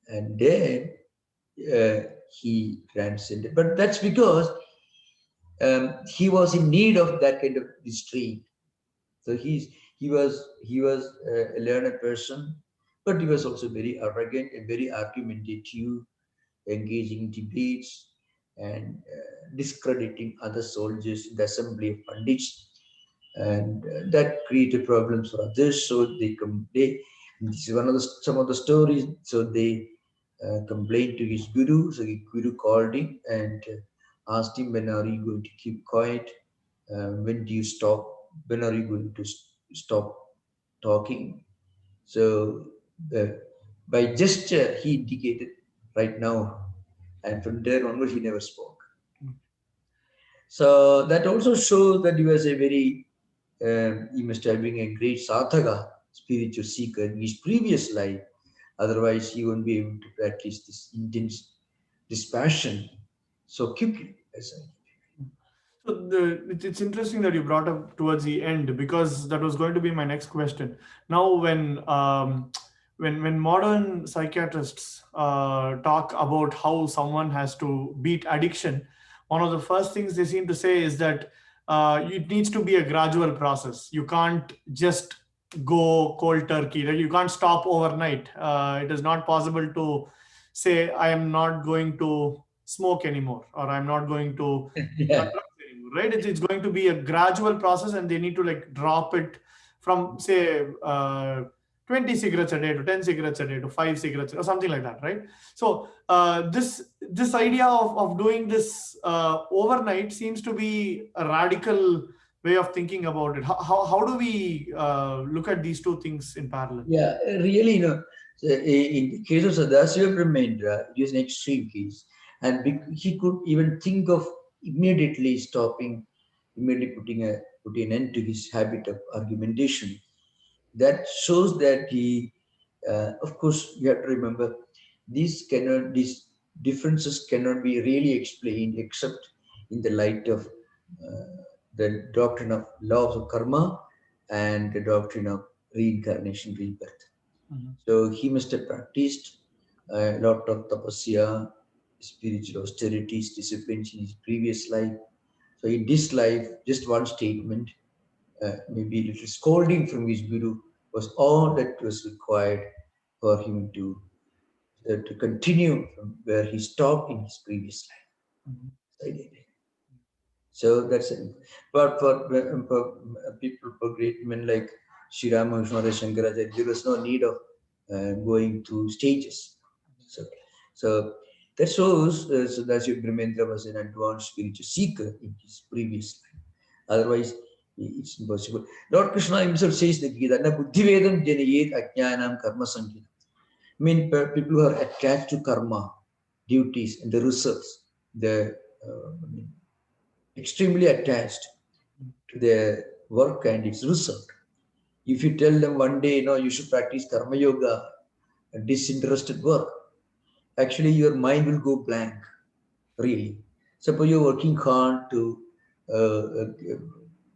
and then he transcended. But that's because he was in need of that kind of restraint. So he was a learned person, but he was also very arrogant and very argumentative, engaging in debates and discrediting other soldiers in the assembly of pandits, and that created problems for others. So they this is one of some of the stories. So they complained to his guru. So his guru called him and asked him, "When are you going to keep quiet? When do you stop? When are you going to stop talking?" So uh, by gesture, he indicated right now, and from there onwards, he never spoke. So that also shows that he was a very, he must have been a great sadhaka, spiritual seeker in his previous life. Otherwise, he won't be able to practice this intense dispassion so quickly. So it's interesting that you brought up towards the end because that was going to be my next question. Now, when modern psychiatrists talk about how someone has to beat addiction, one of the first things they seem to say is that it needs to be a gradual process. You can't just go cold turkey. Like you can't stop overnight. It is not possible to say I am not going to smoke anymore or I'm not going to Yeah. right? It's going to be a gradual process and they need to like drop it from say 20 cigarettes a day to 10 cigarettes a day to 5 cigarettes or something like that, right? So this idea of doing this overnight seems to be a radical way of thinking about it. How do we look at these two things in parallel? Yeah, really, so in the case of Sadasiva Brahmendra, it is an extreme case. And he could even think of immediately stopping, immediately putting an end to his habit of argumentation. That shows that he, of course, you have to remember, these differences cannot be really explained except in the light of the doctrine of laws of karma and the doctrine of reincarnation, rebirth. So he must have practiced a lot of tapasya, spiritual austerities, disciplines in his previous life. So in this life, just one statement, maybe a little scolding from his guru was all that was required for him to continue from where he stopped in his previous life. So that's it. But for people, for great men like Sri Ramakrishna Shankaracharya, there was no need of going through stages. So that shows so that Brahmendra was an advanced spiritual seeker in his previous life. Otherwise, it's impossible. Lord Krishna himself says the Gita, "Na buddhivedam janayet ajnanam karma sankhya." I mean, people who are attached to karma, duties, and the results, they're extremely attached to their work and its result. If you tell them one day, you should practice karma yoga, a disinterested work, actually your mind will go blank, really. Suppose you're working hard to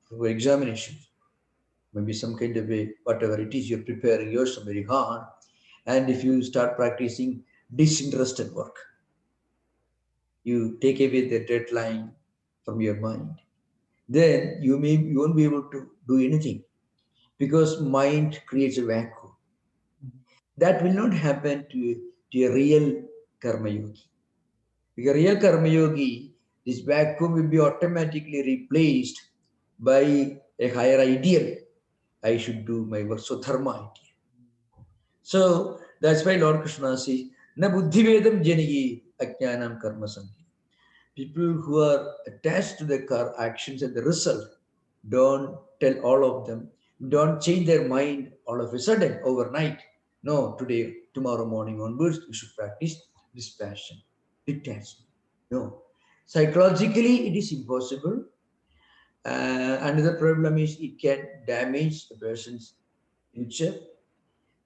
for examinations, maybe some kind of a, whatever it is, you're preparing yourself very hard. And if you start practicing disinterested work, you take away the deadline from your mind, then you won't be able to do anything because mind creates a vacuum. That will not happen to a real karma yogi. Because real karma yogi, this vacuum will be automatically replaced by a higher ideal. I should do my work. So dharma ideal. So that's why Lord Krishna says, "Na buddhivedam janayi ajnanam karma sankhya." People who are attached to the actions and the result, don't tell all of them, don't change their mind all of a sudden overnight. No, today, tomorrow morning onwards, you should practice dispassion, detachment. No. Psychologically, it is impossible. Another problem is it can damage a person's future,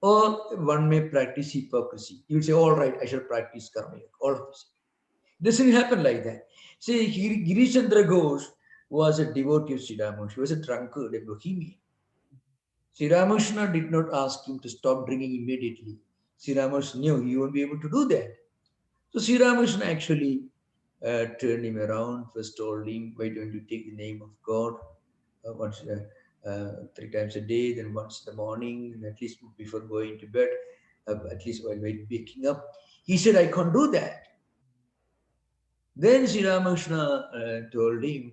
or one may practice hypocrisy. You say, all right, I shall practice karma yoga, all of this. It doesn't happen like that. See, Girish Chandra Ghosh was a devotee of Sri Ramakrishna. He was a drunkard, a bohemian. Sri Ramakrishna did not ask him to stop drinking immediately. Sri Ramakrishna knew he won't be able to do that. So Sri Ramakrishna actually turned him around, first told him, why don't you take the name of God once 3 times a day, then once in the morning, and at least before going to bed, at least while waking up. He said, I can't do that. Then Sri Ramakrishna told him,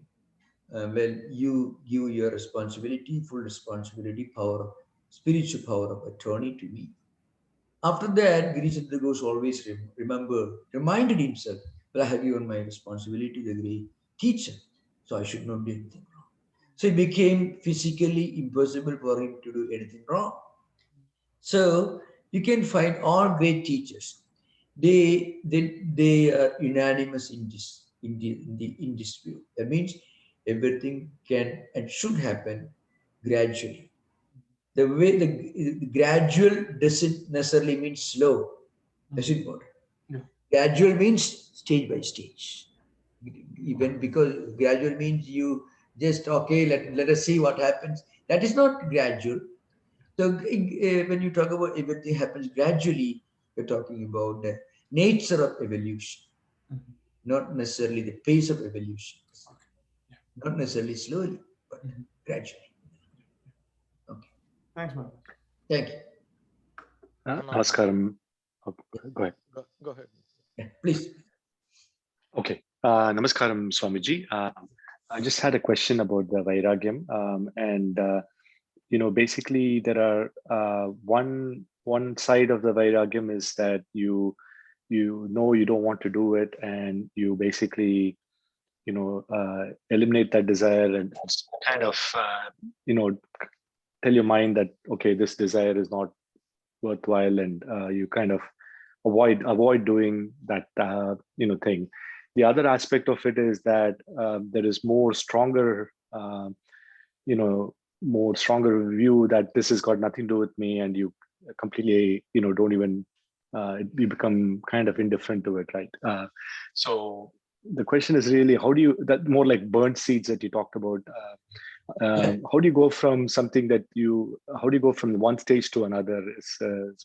well, you give your responsibility, full responsibility, power, spiritual power of attorney to me. After that, Girichandra Ghosh always reminded himself, well, I have given my responsibility to the great teacher, so I should not do anything wrong. So it became physically impossible for him to do anything wrong. So you can find all great teachers. They are unanimous in this view. That means everything can and should happen gradually. The way the gradual doesn't necessarily mean slow. That's important. Yeah. Gradual means stage by stage. Even because gradual means you just okay, let us see what happens. That is not gradual. So when you talk about everything happens gradually, you're talking about the nature of evolution, not necessarily the pace of evolution. Yeah. Not necessarily slowly, but gradually. Okay. Thanks, man. Thank you. Namaskaram. Oh, go ahead. Go ahead. Yeah, please. Okay. Namaskaram, Swamiji. I just had a question about the Vairagyam. And basically there are one side of the Vairagyam is that you know you don't want to do it, and you basically eliminate that desire and kind of tell your mind that okay, this desire is not worthwhile, and you kind of avoid doing that thing. The other aspect of it is that there is more stronger view that this has got nothing to do with me, and you completely don't even you become kind of indifferent to it, right? So the question is really, how do you, that more like burnt seeds that you talked about, how do you go from something that how do you go from one stage to another is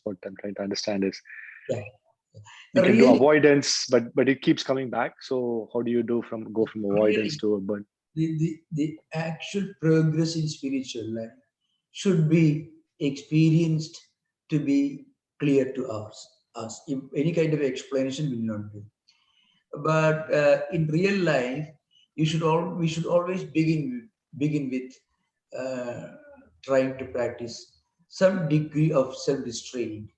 what I'm trying to understand is. Yeah. You can do Really, avoidance, but it keeps coming back. So how do you go from avoidance really, to a burn? the actual progress in spiritual life should be experienced to be clear to us. If any kind of explanation will not do. But in real life, we should always begin with trying to practice some degree of self-restraint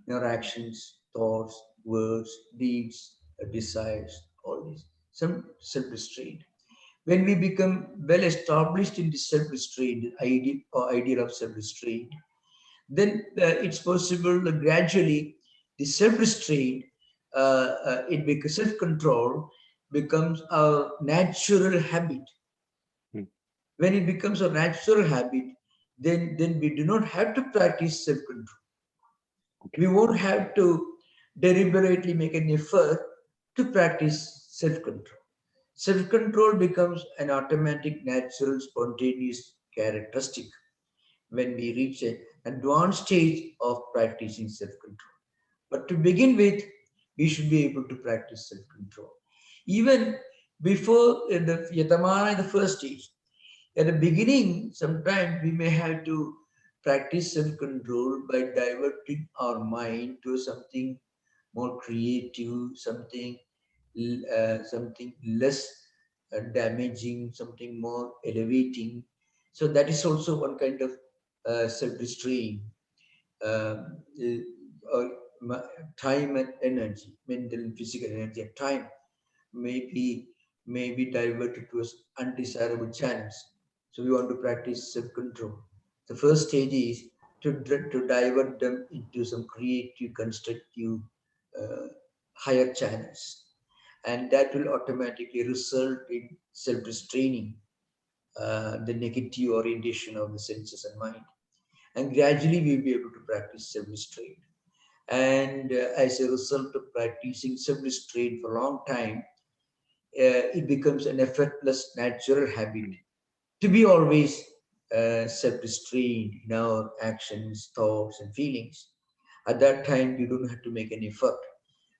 in our actions, thoughts, words, deeds, desires, all this. Some self-restraint. When we become well established in the self-restraint, idea of self-restraint, then it's possible gradually the self-restraint, it becomes self-control becomes our natural habit. Hmm. When it becomes a natural habit, then we do not have to practice self-control. Okay. We won't have to deliberately make an effort to practice self-control. Self-control becomes an automatic, natural, spontaneous characteristic when we reach an advanced stage of practicing self-control. But to begin with, we should be able to practice self-control. Even before in the Yatamana, in the first stage, at the beginning, sometimes we may have to practice self-control by diverting our mind to something more creative, something less damaging, something more elevating. So that is also one kind of self-restraint. Um, uh, Time and energy, mental and physical energy and time may be diverted towards undesirable channels. So we want to practice self-control. The first stage is to divert them into some creative, constructive, uh, higher channels, and that will automatically result in self-restraining the negative orientation of the senses and mind. And gradually we'll be able to practice self-restraint. And as a result of practicing self-restraint for a long time, it becomes an effortless, natural habit to be always self-restrained in our actions, thoughts, and feelings. At that time, you don't have to make an effort.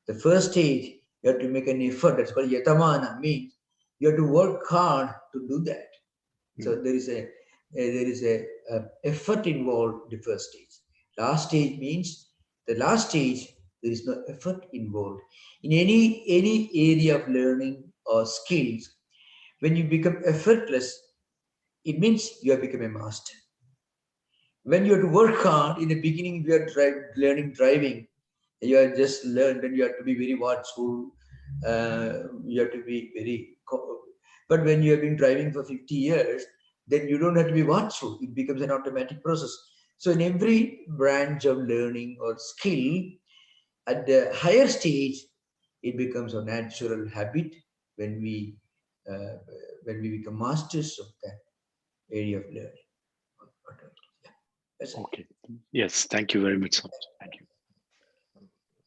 The first stage, you have to make an effort. That's called yatamana, means you have to work hard to do that. So there is a effort involved in the first stage. Last stage means the last stage there is no effort involved. In any area of learning or skills, when you become effortless, it means you have become a master. When you have to work hard in the beginning, you are learning driving. You are just learned, and you have to be very watchful. You have to be very. But when you have been driving for 50 years, then you don't have to be watchful. It becomes an automatic process. So in every branch of learning or skill, at the higher stage, it becomes a natural habit when we uh, when we become masters of that area of learning. Yeah, that's it. Okay. Yes. Thank you very much, Swami. Thank you.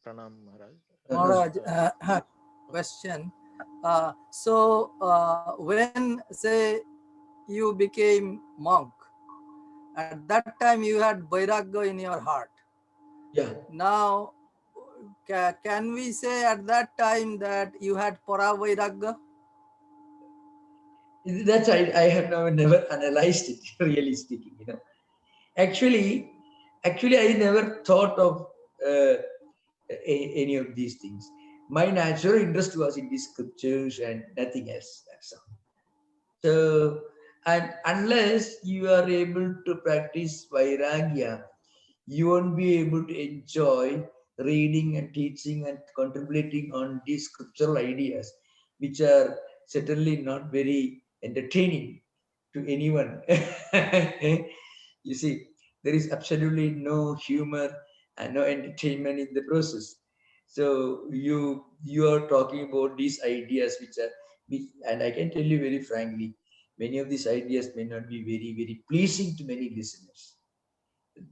Pranam Maharaj. Maharaj, question. When say you became monk, at that time you had vairagya in your heart. Yeah. Now, can we say at that time that you had para vairagya? That's I have never analyzed it, really speaking. Actually, I never thought of any of these things. My natural interest was in the scriptures and nothing else. That's all. So, and unless you are able to practice vairagya, you won't be able to enjoy reading and teaching and contemplating on these scriptural ideas, which are certainly not very entertaining to anyone. You see, there is absolutely no humor and no entertainment in the process. So you are talking about these ideas and I can tell you very frankly, many of these ideas may not be very pleasing to many listeners.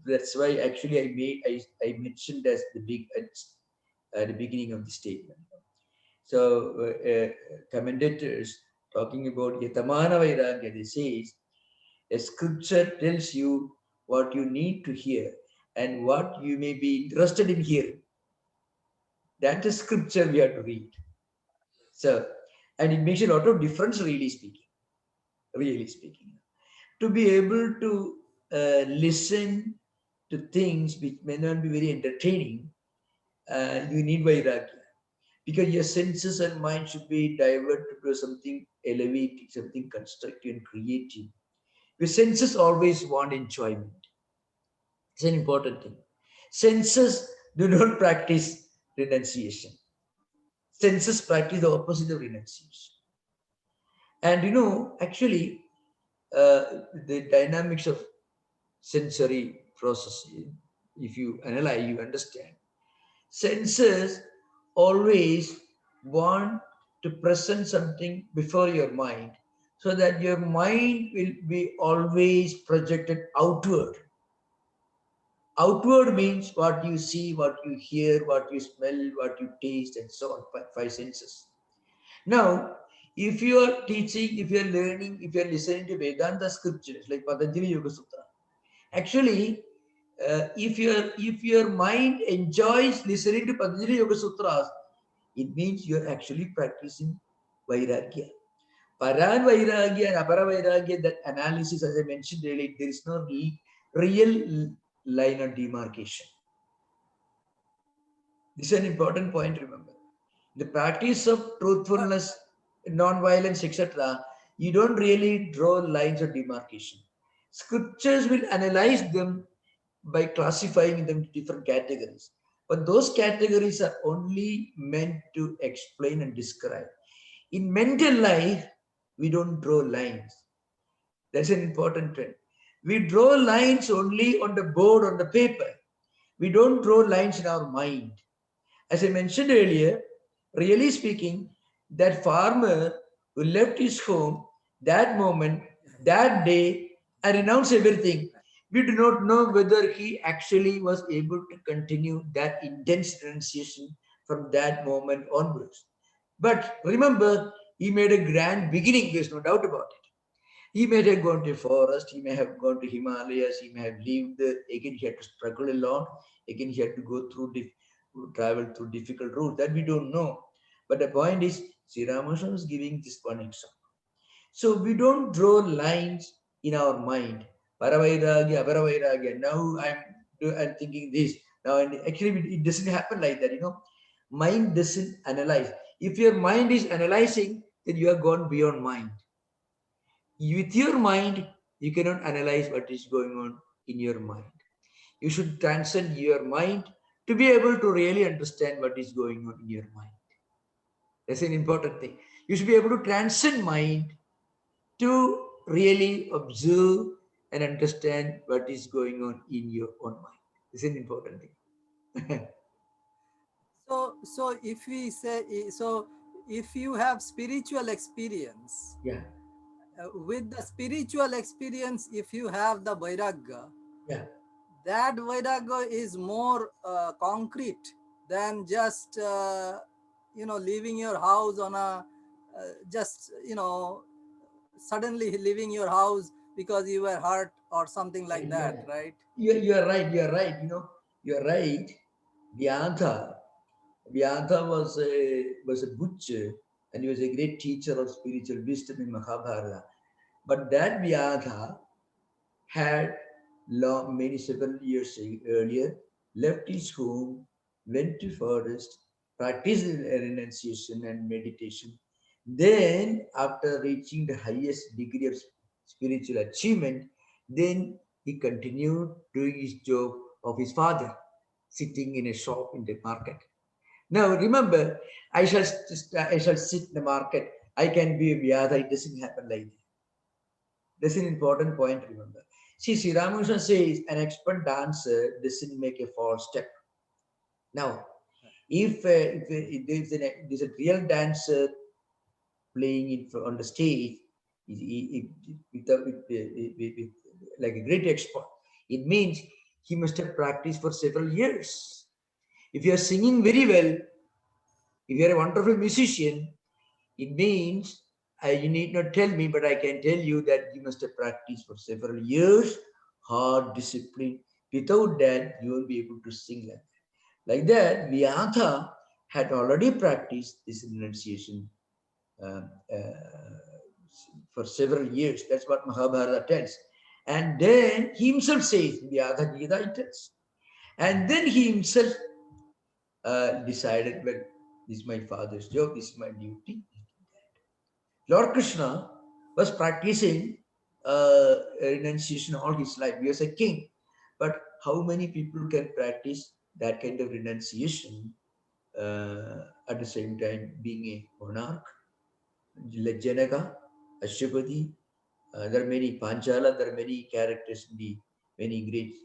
That's why actually I mentioned as at the beginning of the statement. So commentators talking about Yatamana Vairagya, they say a scripture tells you what you need to hear and what you may be interested in hearing. That's the scripture we have to read. So, and it makes a lot of difference, really speaking. Really speaking. To be able to listen to things which may not be very entertaining, you need vairagya. Because your senses and mind should be diverted to something elevating, something constructive and creative. Your senses always want enjoyment. It's an important thing. Senses do not practice renunciation. Senses practice the opposite of renunciation. And actually, the dynamics of sensory processing, if you analyze, you understand. Senses always want to present something before your mind so that your mind will be always projected outward. Outward means what you see, what you hear, what you smell, what you taste, and so on, five senses. Now, if you are teaching, if you are learning, if you are listening to Vedanta scriptures like Patanjali Yoga Sutra, actually, if your mind enjoys listening to Patanjali Yoga Sutras, it means you are actually practicing Vairagya. Paran Vairagya and Apara Vairagya, that analysis, as I mentioned earlier, there is no real line of demarcation. This is an important point, remember. The practice of truthfulness, non-violence, etc., you don't really draw lines of demarcation. Scriptures will analyze them by classifying them into different categories. But those categories are only meant to explain and describe. In mental life, we don't draw lines. That's an important trend. We draw lines only on the board, on the paper. We don't draw lines in our mind. As I mentioned earlier, really speaking, that farmer who left his home that moment, that day, and renounced everything, we do not know whether he actually was able to continue that intense renunciation from that moment onwards. But remember, he made a grand beginning, there's no doubt about it. He may have gone to a forest, he may have gone to Himalayas, he may have lived there. Again, he had to struggle a lot. Again, he had to go through, travel through difficult routes. That we don't know. But the point is, Sri Ramakrishna was giving this one example. So we don't draw lines in our mind. Paravairagya, Aparavairagya. Now I'm thinking this. Now, actually, it doesn't happen like that. Mind doesn't analyze. If your mind is analyzing, then you have gone beyond mind. With your mind, you cannot analyze what is going on in your mind. You should transcend your mind to be able to really understand what is going on in your mind. That's an important thing. You should be able to transcend mind to really observe and understand what is going on in your own mind. It's an important thing. So if we say, so if you have spiritual experience, Yeah, with the spiritual experience, if you have the vairagya, yeah. that vairagya is more concrete than just leaving your house on a just suddenly leaving your house because you were hurt or something like that, Yeah. right? You're right. You're right. You're right. Vyanta was a butcher, and he was a great teacher of spiritual wisdom in Mahabharata. But that Vyanta had several years earlier left his home, went to forest, practiced renunciation and meditation. Then, after reaching the highest degree of spiritual achievement, then he continued doing his job of his father, sitting in a shop in the market. Now, remember, I shall sit in the market. I can be a vyada. It doesn't happen like that. That's an important point, remember. See, Sri Ramakrishna says an expert dancer doesn't make a false step. Now, if there's a real dancer playing it on the stage with like a great expert, it means he must have practiced for several years. If you are singing very well, if you are a wonderful musician, it means you need not tell me, but I can tell you that you must have practiced for several years, hard discipline. Without that, you won't be able to sing like that. Like that, Vyanta had already practiced this renunciation uh, for several years. That's what Mahabharata tells. And then he himself says, the Adha Gita it tells. And then he himself decided, well, this is my father's job, this is my duty. Lord Krishna was practicing renunciation all his life. He was a king. But how many people can practice that kind of renunciation at the same time being a monarch? Like Janaka, Ashwapati, there are many Panchala, there are many characters in the many great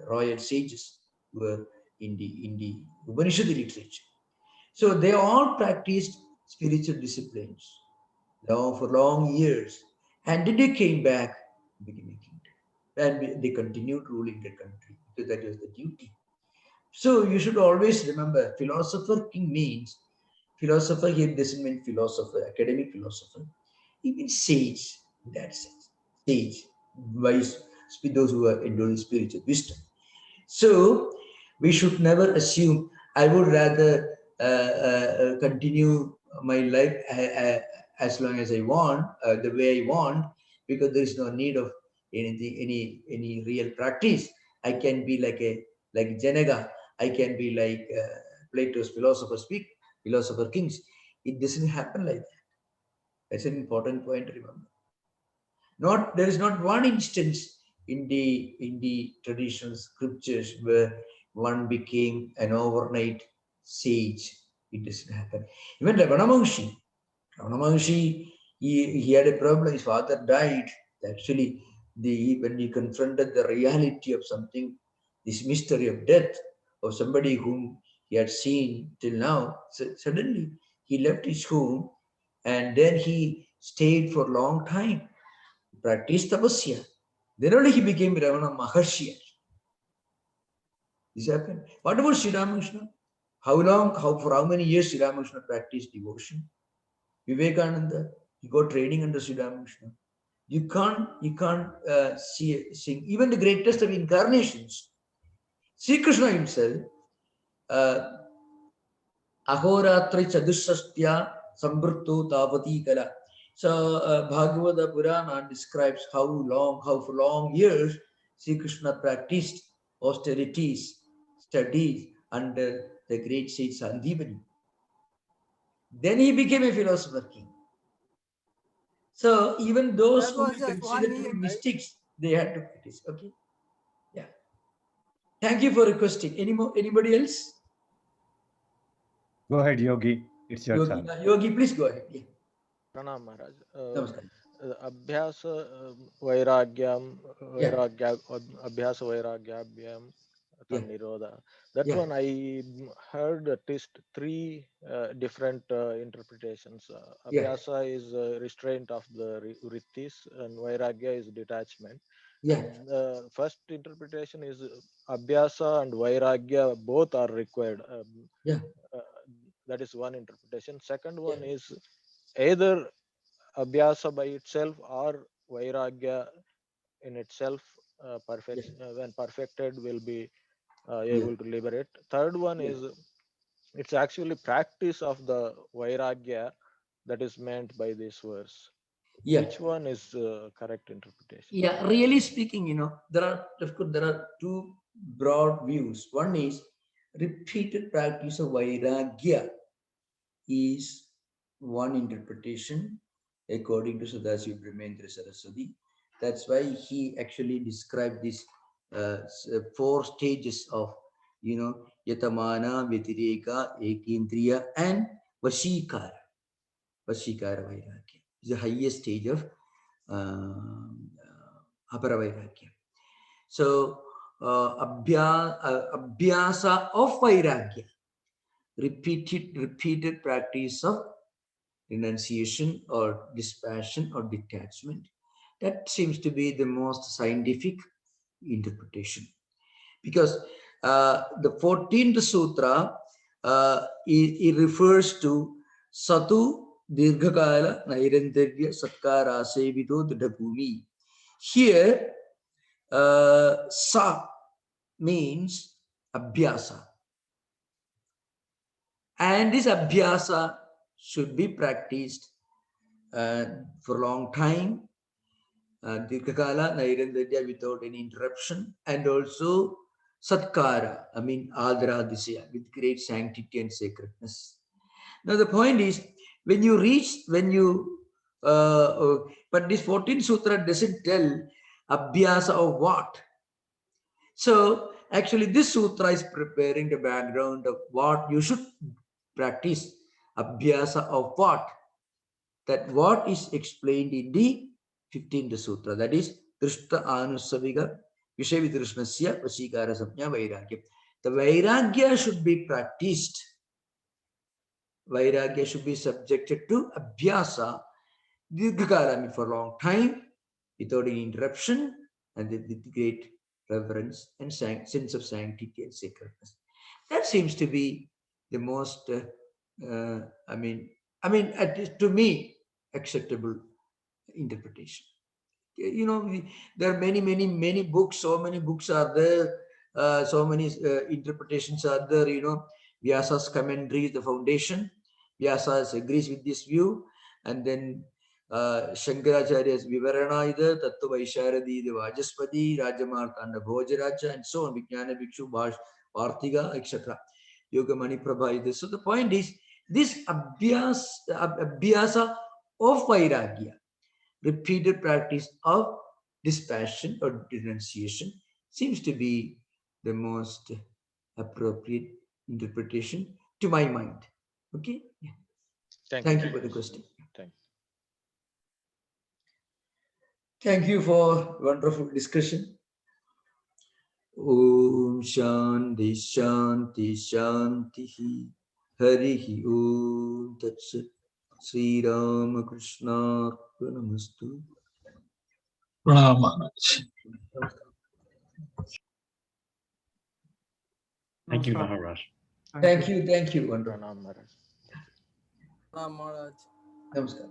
royal sages who were in the Upanishad literature. So they all practiced spiritual disciplines for long years, and then they came back, became a kingdom, and they continued ruling the country because that was the duty. So you should always remember, philosopher king means, philosopher here doesn't mean philosopher, academic philosopher. It means sage in that sense. Sage, wise, those who are enduring spiritual wisdom. So we should never assume, I would rather continue my life as long as I want, the way I want, because there is no need of anything, any real practice. I can be like Janaka. I can be like Plato's philosopher kings. It doesn't happen like that. That's an important point to remember. There is not one instance in the traditional scriptures where one became an overnight sage. It doesn't happen. Even Ravana Maharshi, he had a problem. His father died. Actually, when he confronted the reality of something, this mystery of death of somebody whom he had seen till now, suddenly he left his home and then he stayed for a long time, practiced tapasya. Then only he became Ravana Maharshi. This happened. What about Sri Ramakrishna? For how many years Sri Ramakrishna practiced devotion? Vivekananda, he got training under Sri Ramakrishna. You can't sing even the greatest of incarnations. Sri Krishna himself, Ahoratri Chadushastya Sambrutto Tavati Kala. So Bhagavata Purana describes how for long years Sri Krishna practiced austerities, studies under the great sage Sandipani. Then he became a philosopher king. So even those That who was we just consider 1 to year, be right? mystics, they had to practice. Okay. Yeah. Thank you for requesting. Anybody else? Go ahead, Yogi. It's your Yogi, turn. Yogi, please go ahead. Yeah. Pranam Maharaj. Namaskar. Abhyas Vairagyam, Yeah. Abhyas Vairagyabhyam, Yeah. Nirodha. That Yeah. one I heard at least three different interpretations. Yeah. Abhyasa is restraint of the vrittis, and Vairagya is detachment. Yeah. And first interpretation is Abhyasa and Vairagya both are required. Yeah. That is one interpretation. Second Yeah. one is either Abhyasa by itself or Vairagya in itself perfect when perfected will be able to liberate. Third one is it's actually practice of the Vairagya that is meant by this verse. Yeah. Which one is correct interpretation? Yeah. Really speaking, there are two broad views. One is repeated practice of Vairagya is one interpretation according to Sadasiva Brahmendra Saraswati. That's why he actually described these 4 stages of, Yatamana, Vyatireka, Ekindriya, and Vashikara. Vashikara Vairagya is the highest stage of Apara Vairagya. So, Abhyasa of Vairagya, repeated practice of renunciation or dispassion or detachment. That seems to be the most scientific interpretation. Because the 14th sutra, it refers to Satu Dirghakala Nairantarya Satkara Sevito Dhabhumi. Here, Sa means Abhyasa. And this abhyasa should be practiced for a long time, dirghakala, nairandarya, without any interruption, and also satkara, I mean adradisya, with great sanctity and sacredness. Now the point is, when you reach, but this 14th sutra doesn't tell abhyasa of what. So actually this sutra is preparing the background of what you should practice. Abhyasa of what? That what is explained in the 15th sutra, that is Drishta Anusaviga Vishavidrishnasya Vashikara Samya Vairagya. The Vairagya should be practiced. Vairagya should be subjected to Abhyasa, Dirghakala, for a long time, without any interruption, and with great reverence and sense of sanctity and sacredness. That seems to be the most, at least to me, acceptable interpretation. You know, there are many books. So many books are there. So many interpretations are there. You know, Vyasa's commentary is the foundation. Vyasa agrees with this view, and then Shankaracharya's Vivarana is there. Tattwamayananda, the Vajaspati, Rajamartanda Bhojaraja, and so on. Vijnana Bhikshu, Parthiga, etc. Yoga Mani Prabha is there. So the point is, this abhyasa of vairagya, repeated practice of dispassion or denunciation, seems to be the most appropriate interpretation to my mind. Okay. Yeah. Thank you for the question. Thank you for wonderful discussion. Om Shanti Shanti Shanti Harihi Om Tat Sat. Sri Ramakrishna Namastu. Pranam Maharaj. Thank you, Maharaj. Thank you. Wonderful. Pranam Maharaj. Ram Maharaj. Namaskar.